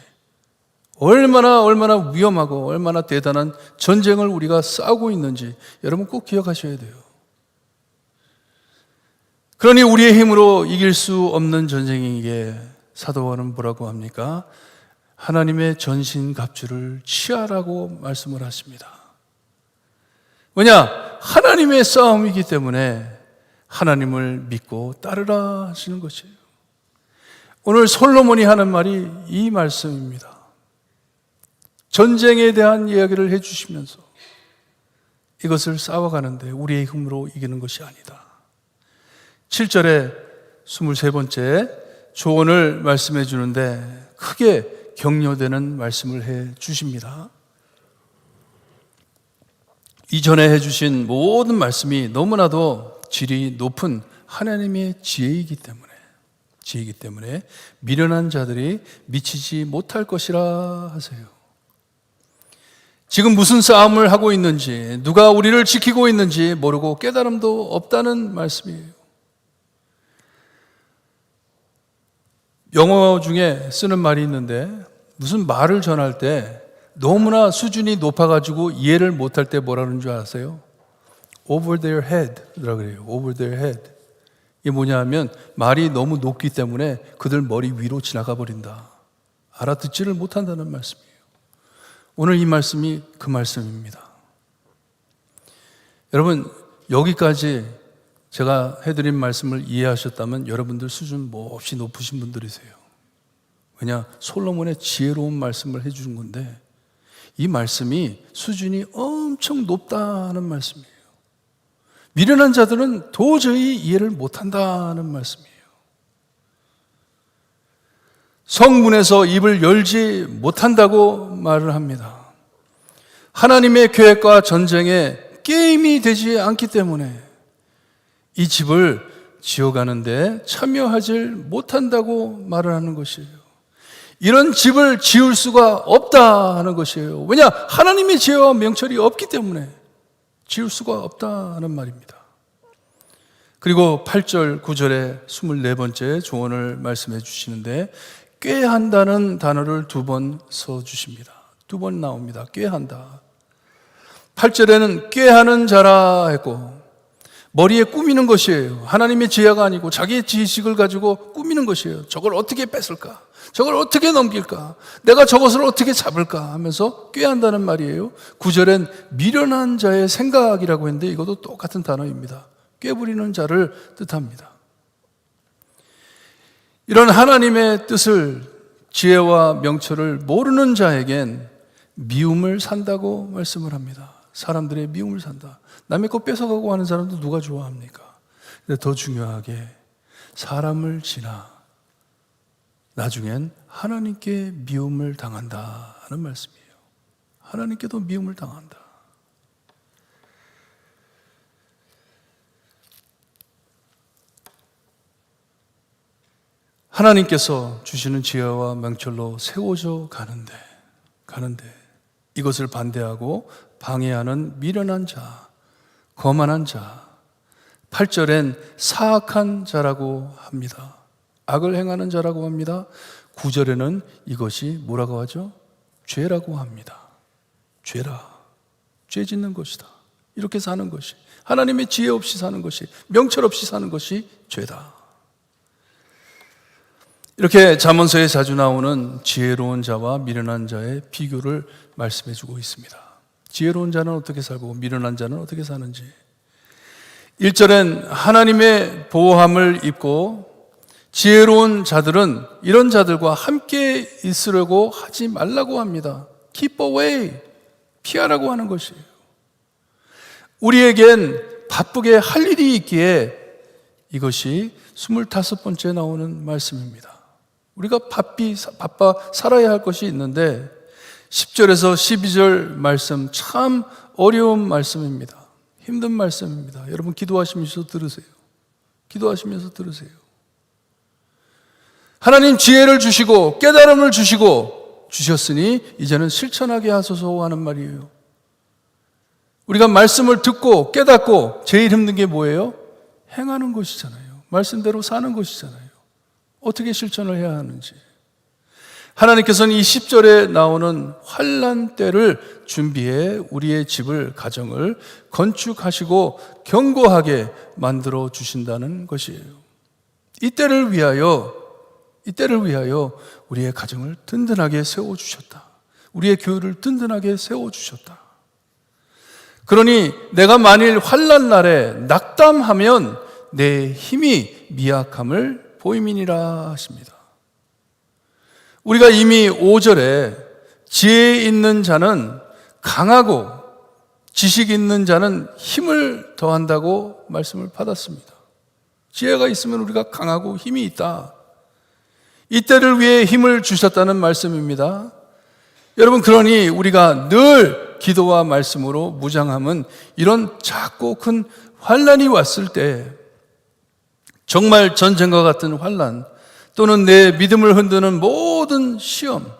얼마나 위험하고 얼마나 대단한 전쟁을 우리가 싸우고 있는지 여러분 꼭 기억하셔야 돼요. 그러니 우리의 힘으로 이길 수 없는 전쟁이기에 사도 바울은 뭐라고 합니까? 하나님의 전신갑주를 취하라고 말씀을 하십니다. 왜냐? 하나님의 싸움이기 때문에 하나님을 믿고 따르라 하시는 것이에요. 오늘 솔로몬이 하는 말이 이 말씀입니다. 전쟁에 대한 이야기를 해주시면서 이것을 싸워가는데 우리의 힘으로 이기는 것이 아니다. 7절에 23번째 조언을 말씀해 주는데 크게 격려되는 말씀을 해 주십니다. 이전에 해 주신 모든 말씀이 너무나도 질이 높은 하나님의 지혜이기 때문에 미련한 자들이 미치지 못할 것이라 하세요. 지금 무슨 싸움을 하고 있는지, 누가 우리를 지키고 있는지 모르고 깨달음도 없다는 말씀이에요. 영어 중에 쓰는 말이 있는데 무슨 말을 전할 때 너무나 수준이 높아가지고 이해를 못할 때 뭐라는 줄 아세요? Over their head라고 그래요. Over their head. 이게 뭐냐 하면 말이 너무 높기 때문에 그들 머리 위로 지나가 버린다. 알아듣지를 못한다는 말씀이에요. 오늘 이 말씀이 그 말씀입니다. 여러분, 여기까지 제가 해드린 말씀을 이해하셨다면 여러분들 수준 몹시 높으신 분들이세요. 왜냐? 솔로몬의 지혜로운 말씀을 해주는 건데 이 말씀이 수준이 엄청 높다는 말씀이에요. 미련한 자들은 도저히 이해를 못한다는 말씀이에요. 성문에서 입을 열지 못한다고 말을 합니다. 하나님의 계획과 전쟁에 게임이 되지 않기 때문에 이 집을 지어가는데 참여하지 못한다고 말을 하는 것이에요. 이런 집을 지을 수가 없다는 것이에요. 왜냐? 하나님의 지혜와 명철이 없기 때문에 지을 수가 없다는 말입니다. 그리고 8절, 9절에 24번째 조언을 말씀해 주시는데 꾀한다는 단어를 2번 써주십니다. 2번 나옵니다. 꾀한다. 8절에는 꾀하는 자라 했고 머리에 꾸미는 것이에요. 하나님의 지혜가 아니고 자기의 지식을 가지고 꾸미는 것이에요. 저걸 어떻게 뺏을까? 저걸 어떻게 넘길까? 내가 저것을 어떻게 잡을까? 하면서 꾀한다는 말이에요. 9절엔 미련한 자의 생각이라고 했는데 이것도 똑같은 단어입니다. 꾀부리는 자를 뜻합니다. 이런 하나님의 뜻을, 지혜와 명철을 모르는 자에겐 미움을 산다고 말씀을 합니다. 사람들의 미움을 산다. 남의 것 뺏어가고 하는 사람도 누가 좋아합니까? 근데 더 중요하게 사람을 지나 나중엔 하나님께 미움을 당한다 하는 말씀이에요. 하나님께도 미움을 당한다. 하나님께서 주시는 지혜와 명철로 세워져 가는데 이것을 반대하고 방해하는 미련한 자, 거만한 자, 8절엔 사악한 자라고 합니다. 악을 행하는 자라고 합니다. 9절에는 이것이 뭐라고 하죠? 죄라고 합니다. 죄라. 죄 짓는 것이다. 이렇게 사는 것이, 하나님의 지혜 없이 사는 것이, 명철 없이 사는 것이 죄다. 이렇게 잠언서에 자주 나오는 지혜로운 자와 미련한 자의 비교를 말씀해 주고 있습니다. 지혜로운 자는 어떻게 살고 미련한 자는 어떻게 사는지. 1절엔 하나님의 보호함을 입고 지혜로운 자들은 이런 자들과 함께 있으려고 하지 말라고 합니다. Keep away, 피하라고 하는 것이에요. 우리에겐 바쁘게 할 일이 있기에 이것이 25번째 나오는 말씀입니다. 우리가 바빠 살아야 할 것이 있는데 10절에서 12절 말씀 참 어려운 말씀입니다. 힘든 말씀입니다. 여러분 기도하시면서 들으세요. 기도하시면서 들으세요. 하나님 지혜를 주시고 깨달음을 주셨으니 이제는 실천하게 하소서 하는 말이에요. 우리가 말씀을 듣고 깨닫고 제일 힘든 게 뭐예요? 행하는 것이잖아요. 말씀대로 사는 것이잖아요. 어떻게 실천을 해야 하는지. 하나님께서는 이 10절에 나오는 환난 때를 준비해 우리의 집을, 가정을 건축하시고 견고하게 만들어 주신다는 것이에요. 이 때를 위하여 우리의 가정을 든든하게 세워주셨다. 우리의 교회를 든든하게 세워주셨다. 그러니 내가 만일 환난 날에 낙담하면 내 힘이 미약함을 보임이니라 하십니다. 우리가 이미 5절에 지혜 있는 자는 강하고 지식 있는 자는 힘을 더한다고 말씀을 받았습니다. 지혜가 있으면 우리가 강하고 힘이 있다. 이때를 위해 힘을 주셨다는 말씀입니다. 여러분, 그러니 우리가 늘 기도와 말씀으로 무장함은 이런 작고 큰 환난이 왔을 때, 정말 전쟁과 같은 환난 또는 내 믿음을 흔드는 모든 시험,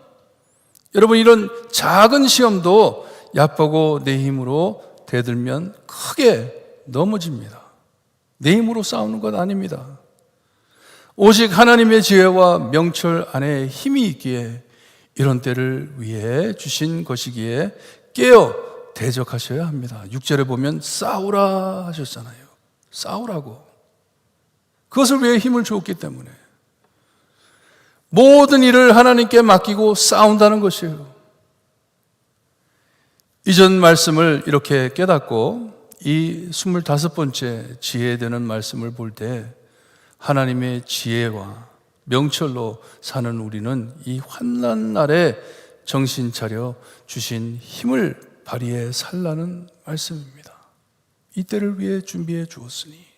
여러분 이런 작은 시험도 얕보고 내 힘으로 대들면 크게 넘어집니다. 내 힘으로 싸우는 것 아닙니다. 오직 하나님의 지혜와 명철 안에 힘이 있기에 이런 때를 위해 주신 것이기에 깨어 대적하셔야 합니다. 6절에 보면 싸우라 하셨잖아요. 싸우라고. 그것을 위해 힘을 주었기 때문에 모든 일을 하나님께 맡기고 싸운다는 것이에요. 이전 말씀을 이렇게 깨닫고 이 25번째 지혜되는 말씀을 볼 때 하나님의 지혜와 명철로 사는 우리는 이 환난 날에 정신 차려 주신 힘을 발휘해 살라는 말씀입니다. 이때를 위해 준비해 주었으니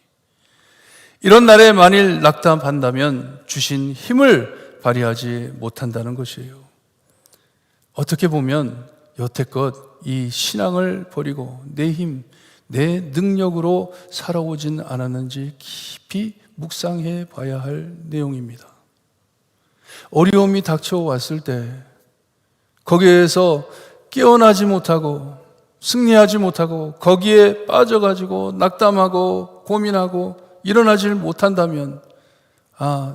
이런 날에 만일 낙담한다면 주신 힘을 발휘하지 못한다는 것이에요. 어떻게 보면 여태껏 이 신앙을 버리고 내 힘, 내 능력으로 살아오진 않았는지 깊이 묵상해 봐야 할 내용입니다. 어려움이 닥쳐왔을 때 거기에서 깨어나지 못하고 승리하지 못하고 거기에 빠져가지고 낙담하고 고민하고 일어나질 못한다면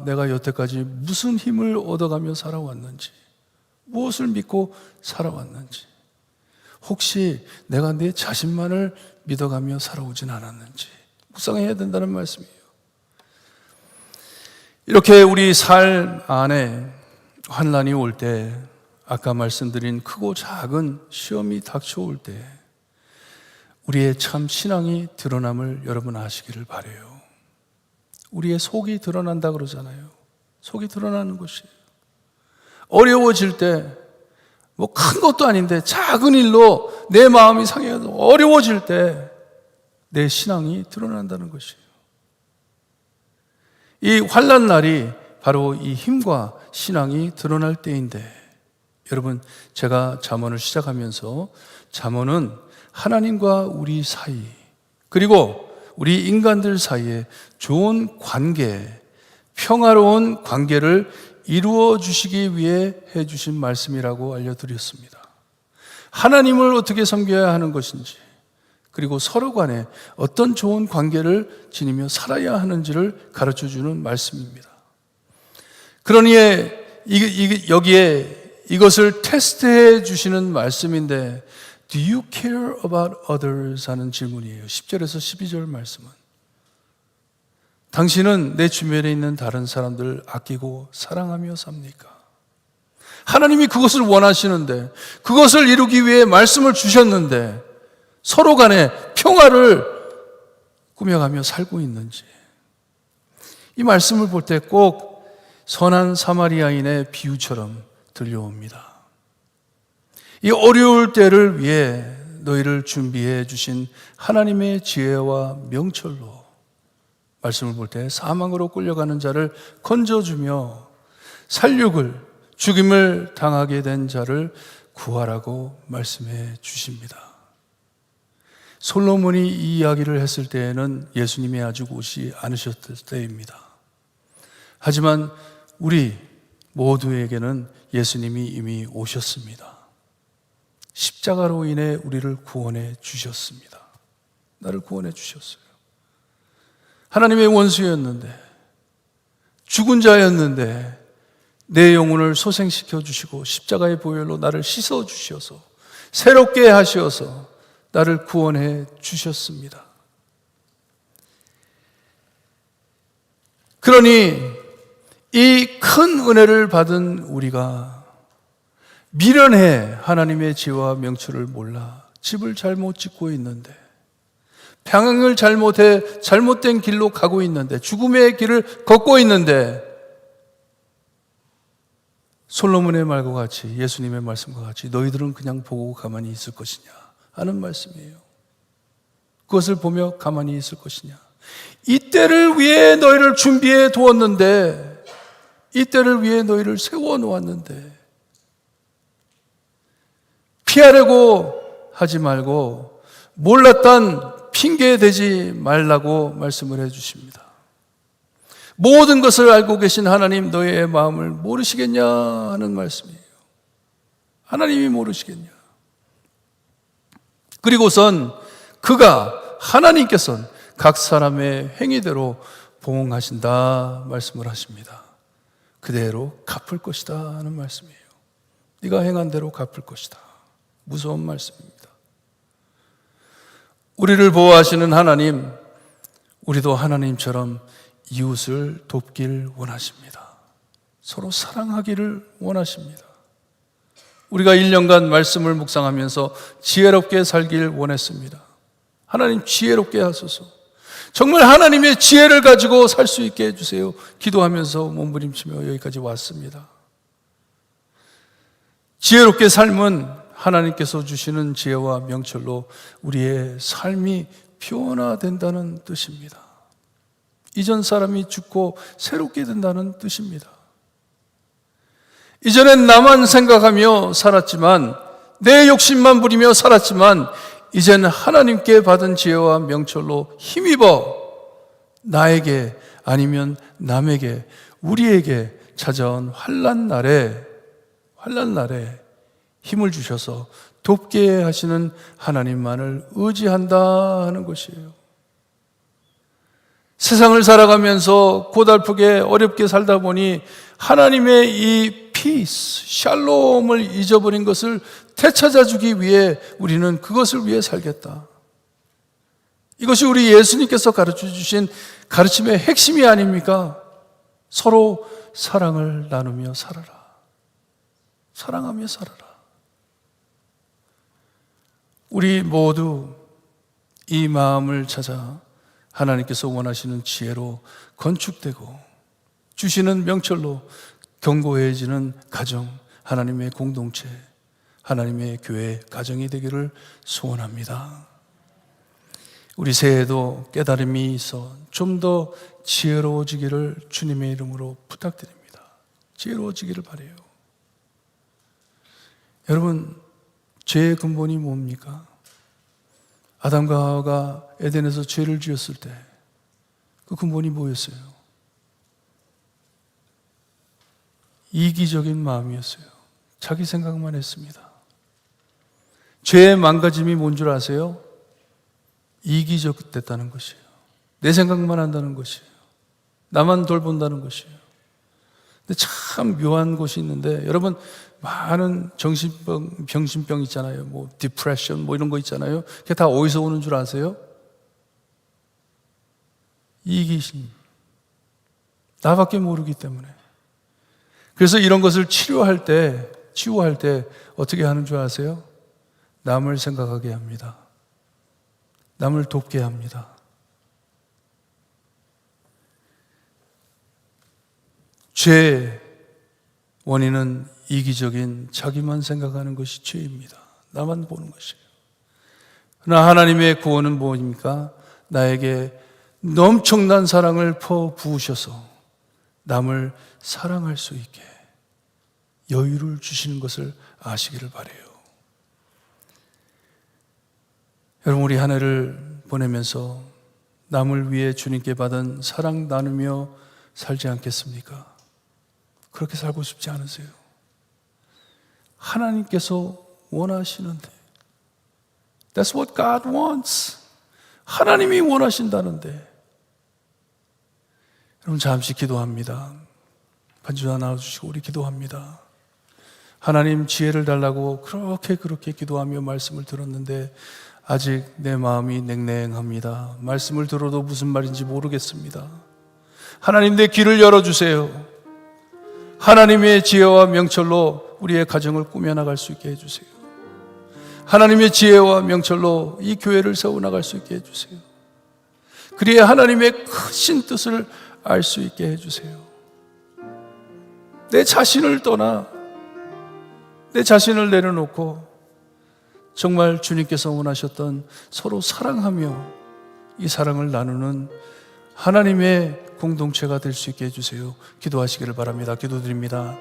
내가 여태까지 무슨 힘을 얻어가며 살아왔는지, 무엇을 믿고 살아왔는지, 혹시 내가 내 자신만을 믿어가며 살아오진 않았는지, 묵상해야 된다는 말씀이에요. 이렇게 우리 삶 안에 환난이 올 때, 아까 말씀드린 크고 작은 시험이 닥쳐올 때 우리의 참 신앙이 드러남을 여러분 아시기를 바라요. 우리의 속이 드러난다 그러잖아요. 속이 드러나는 것이에요. 어려워질 때, 뭐 큰 것도 아닌데 작은 일로 내 마음이 상해도 어려워질 때 내 신앙이 드러난다는 것이에요. 이 환난 날이 바로 이 힘과 신앙이 드러날 때인데, 여러분, 제가 잠언을 시작하면서 잠언은 하나님과 우리 사이, 그리고 우리 인간들 사이에 좋은 관계, 평화로운 관계를 이루어 주시기 위해 해 주신 말씀이라고 알려드렸습니다. 하나님을 어떻게 섬겨야 하는 것인지, 그리고 서로 간에 어떤 좋은 관계를 지니며 살아야 하는지를 가르쳐 주는 말씀입니다. 그러니 여기에 이것을 테스트해 주시는 말씀인데, Do you care about others? 하는 질문이에요. 10절에서 12절 말씀은. 당신은 내 주변에 있는 다른 사람들을 아끼고 사랑하며 삽니까? 하나님이 그것을 원하시는데, 그것을 이루기 위해 말씀을 주셨는데 서로 간에 평화를 꾸며가며 살고 있는지, 이 말씀을 볼 때 꼭 선한 사마리아인의 비유처럼 들려옵니다. 이 어려울 때를 위해 너희를 준비해 주신 하나님의 지혜와 명철로 말씀을 볼 때 사망으로 끌려가는 자를 건져주며 살육을, 죽임을 당하게 된 자를 구하라고 말씀해 주십니다. 솔로몬이 이 이야기를 했을 때에는 예수님이 아직 오지 않으셨을 때입니다. 하지만 우리 모두에게는 예수님이 이미 오셨습니다. 십자가로 인해 우리를 구원해 주셨습니다. 나를 구원해 주셨어요. 하나님의 원수였는데, 죽은 자였는데 내 영혼을 소생시켜 주시고 십자가의 보혈로 나를 씻어 주셔서 새롭게 하셔서 나를 구원해 주셨습니다. 그러니 이 큰 은혜를 받은 우리가 미련해 하나님의 지혜와 명철을 몰라 집을 잘못 짓고 있는데, 평행을 잘못해 잘못된 길로 가고 있는데, 죽음의 길을 걷고 있는데, 솔로몬의 말과 같이, 예수님의 말씀과 같이 너희들은 그냥 보고 가만히 있을 것이냐 하는 말씀이에요. 그것을 보며 가만히 있을 것이냐. 이때를 위해 너희를 준비해 두었는데, 이때를 위해 너희를 세워 놓았는데, 피하려고 하지 말고 몰랐던 핑계 대지 말라고 말씀을 해 주십니다. 모든 것을 알고 계신 하나님, 너희의 마음을 모르시겠냐 하는 말씀이에요. 하나님이 모르시겠냐. 그리고선 하나님께서는 각 사람의 행위대로 보응하신다 말씀을 하십니다. 그대로 갚을 것이다 하는 말씀이에요. 네가 행한 대로 갚을 것이다. 무서운 말씀입니다. 우리를 보호하시는 하나님, 우리도 하나님처럼 이웃을 돕길 원하십니다. 서로 사랑하기를 원하십니다. 우리가 1년간 말씀을 묵상하면서 지혜롭게 살길 원했습니다. 하나님 지혜롭게 하소서. 정말 하나님의 지혜를 가지고 살 수 있게 해주세요. 기도하면서 몸부림치며 여기까지 왔습니다. 지혜롭게 삶은 하나님께서 주시는 지혜와 명철로 우리의 삶이 변화된다는 뜻입니다. 이전 사람이 죽고 새롭게 된다는 뜻입니다. 이전엔 나만 생각하며 살았지만, 내 욕심만 부리며 살았지만, 이제는 하나님께 받은 지혜와 명철로 힘입어 나에게 아니면 남에게, 우리에게 찾아온 환난 날에 힘을 주셔서 돕게 하시는 하나님만을 의지한다 하는 것이에요. 세상을 살아가면서 고달프게 어렵게 살다 보니 하나님의 이 피스, 샬롬을 잊어버린 것을 되찾아주기 위해 우리는 그것을 위해 살겠다. 이것이 우리 예수님께서 가르쳐 주신 가르침의 핵심이 아닙니까? 서로 사랑을 나누며 살아라. 사랑하며 살아라. 우리 모두 이 마음을 찾아 하나님께서 원하시는 지혜로 건축되고 주시는 명철로 견고해지는 가정, 하나님의 공동체, 하나님의 교회 가정이 되기를 소원합니다. 우리 새해에도 깨달음이 있어 좀 더 지혜로워지기를 주님의 이름으로 부탁드립니다. 지혜로워지기를 바라요. 여러분, 죄의 근본이 뭡니까? 아담과 하와가 에덴에서 죄를 지었을 때 그 근본이 뭐였어요? 이기적인 마음이었어요. 자기 생각만 했습니다. 죄의 망가짐이 뭔 줄 아세요? 이기적 됐다는 것이에요. 내 생각만 한다는 것이에요. 나만 돌본다는 것이에요. 근데 참 묘한 곳이 있는데, 여러분, 많은 병신병 있잖아요. 뭐 디프레션 뭐 이런 거 있잖아요. 그게 다 어디서 오는 줄 아세요? 이기심. 나밖에 모르기 때문에. 그래서 이런 것을 치유할 때 어떻게 하는 줄 아세요? 남을 생각하게 합니다. 남을 돕게 합니다. 죄의 원인은 이기적인 자기만 생각하는 것이 죄입니다. 나만 보는 것이에요. 그러나 하나님의 구원은 무엇입니까? 나에게 엄청난 사랑을 부으셔서 남을 사랑할 수 있게 여유를 주시는 것을 아시기를 바라요. 여러분, 우리 한 해를 보내면서 남을 위해 주님께 받은 사랑 나누며 살지 않겠습니까? 그렇게 살고 싶지 않으세요? 하나님께서 원하시는데, That's what God wants. 하나님이 원하신다는데. 여러분, 잠시 기도합니다. 반주 하나 나와주시고 우리 기도합니다. 하나님, 지혜를 달라고 그렇게 기도하며 말씀을 들었는데 아직 내 마음이 냉랭합니다. 말씀을 들어도 무슨 말인지 모르겠습니다. 하나님, 내 귀를 열어주세요. 하나님의 지혜와 명철로 우리의 가정을 꾸며나갈 수 있게 해주세요. 하나님의 지혜와 명철로 이 교회를 세워나갈 수 있게 해주세요. 그리해 하나님의 크신 뜻을 알 수 있게 해주세요. 내 자신을 떠나 내 자신을 내려놓고 정말 주님께서 원하셨던 서로 사랑하며 이 사랑을 나누는 하나님의 공동체가 될 수 있게 해주세요. 기도하시기를 바랍니다. 기도드립니다.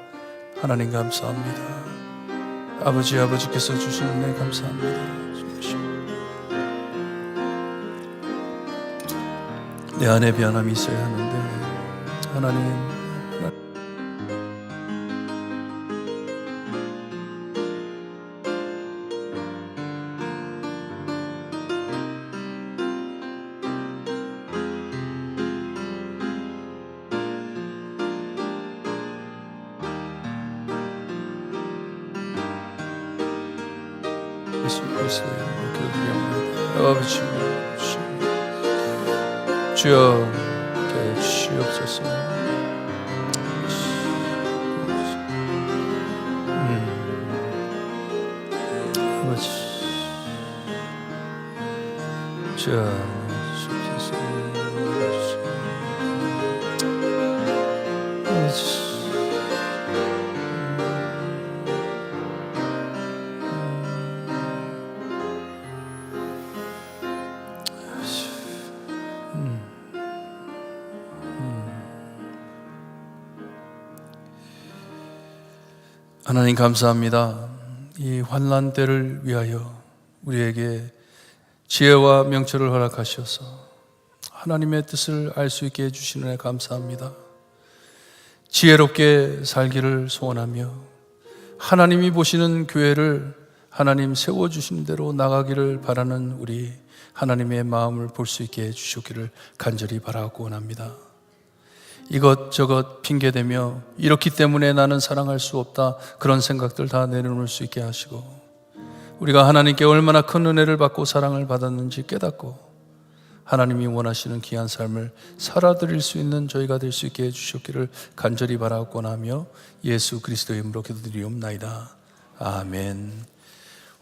하나님, 감사합니다. 아버지께서 주신 은혜 감사합니다. 내 안에 변함이 있어야 하는데 하나님, 예수 그리스도의 이름으로 기도드립니다. 아버지, 주여 주시옵소서. 아버지, 주여 주옵소서. 아버지, 하나님 감사합니다. 이 환난 때를 위하여 우리에게 지혜와 명철을 허락하셔서 하나님의 뜻을 알 수 있게 해주시는 애 감사합니다. 지혜롭게 살기를 소원하며 하나님이 보시는 교회를 하나님 세워주신 대로 나가기를 바라는 우리 하나님의 마음을 볼 수 있게 해주시기를 간절히 바라고 원합니다. 이것저것 핑계대며 이렇기 때문에 나는 사랑할 수 없다, 그런 생각들 다 내려놓을 수 있게 하시고 우리가 하나님께 얼마나 큰 은혜를 받고 사랑을 받았는지 깨닫고 하나님이 원하시는 귀한 삶을 살아드릴 수 있는 저희가 될 수 있게 해주셨기를 간절히 바라옵고나며 예수 그리스도의 이름으로 기도드리옵나이다. 아멘.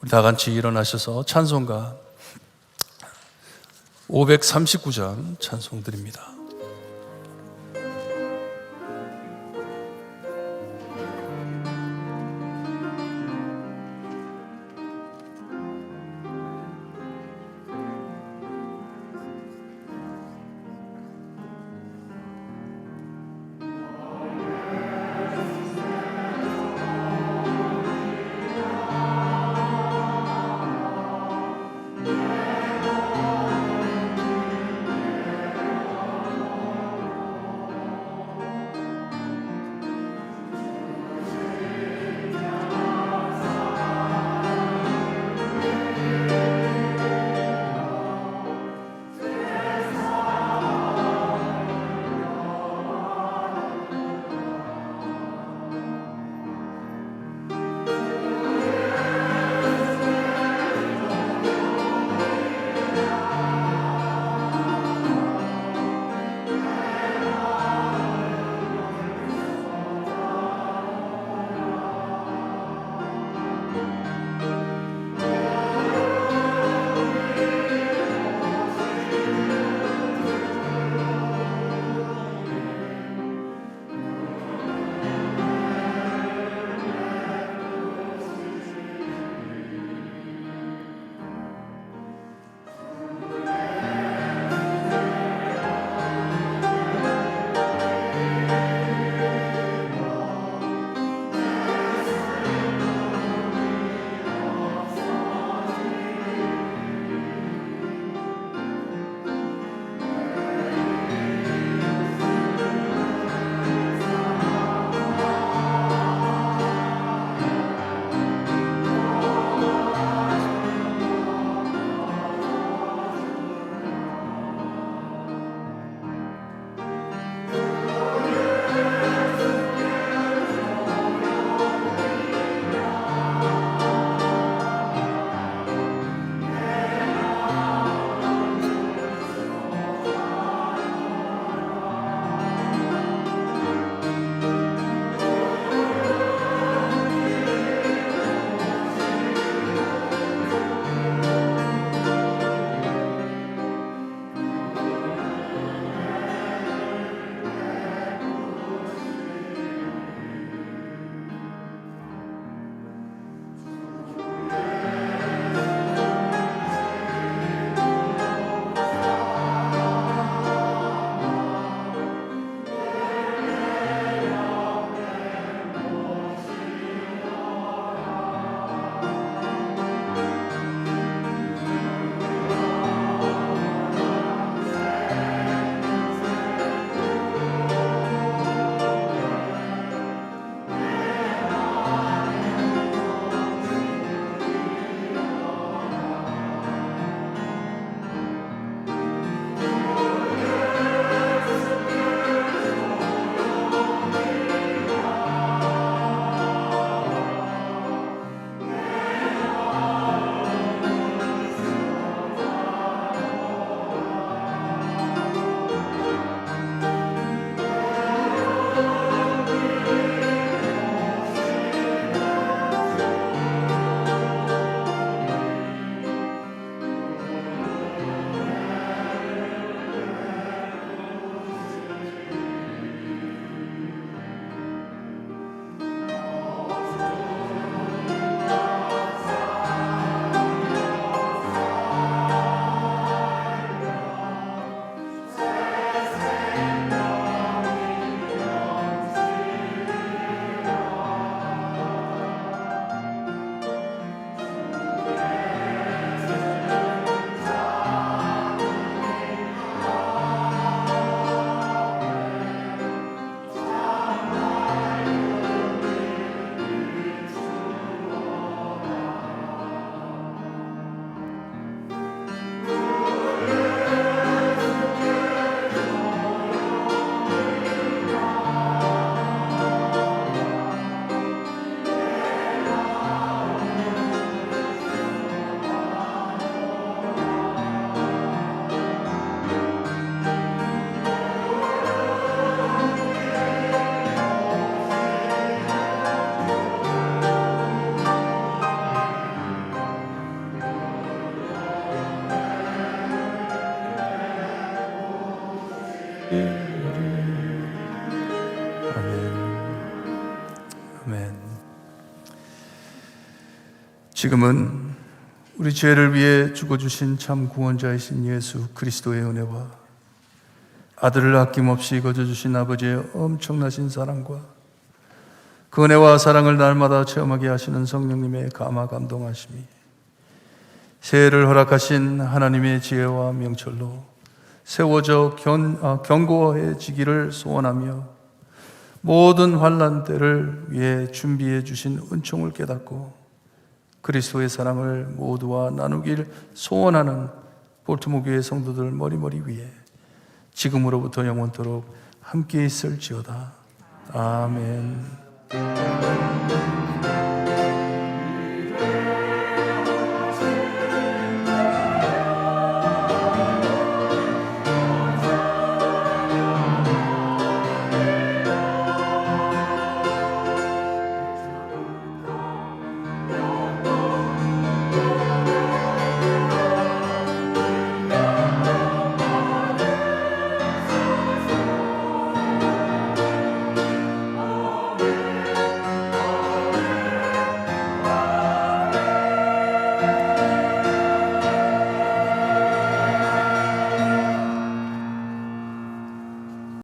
우리 다 같이 일어나셔서 찬송가 539장 찬송 드립니다. 아멘. 지금은 우리 죄를 위해 죽어주신 참 구원자이신 예수 그리스도의 은혜와 아들을 아낌없이 거저주신 아버지의 엄청나신 사랑과 그 은혜와 사랑을 날마다 체험하게 하시는 성령님의 감화 감동하심이 새해를 허락하신 하나님의 지혜와 명철로 세워져 견고해지기를 소원하며 모든 환난 때를 위해 준비해 주신 은총을 깨닫고 그리스도의 사랑을 모두와 나누길 소원하는 볼트모 교회 성도들 머리머리 위에 지금으로부터 영원토록 함께 있을지어다. 아멘.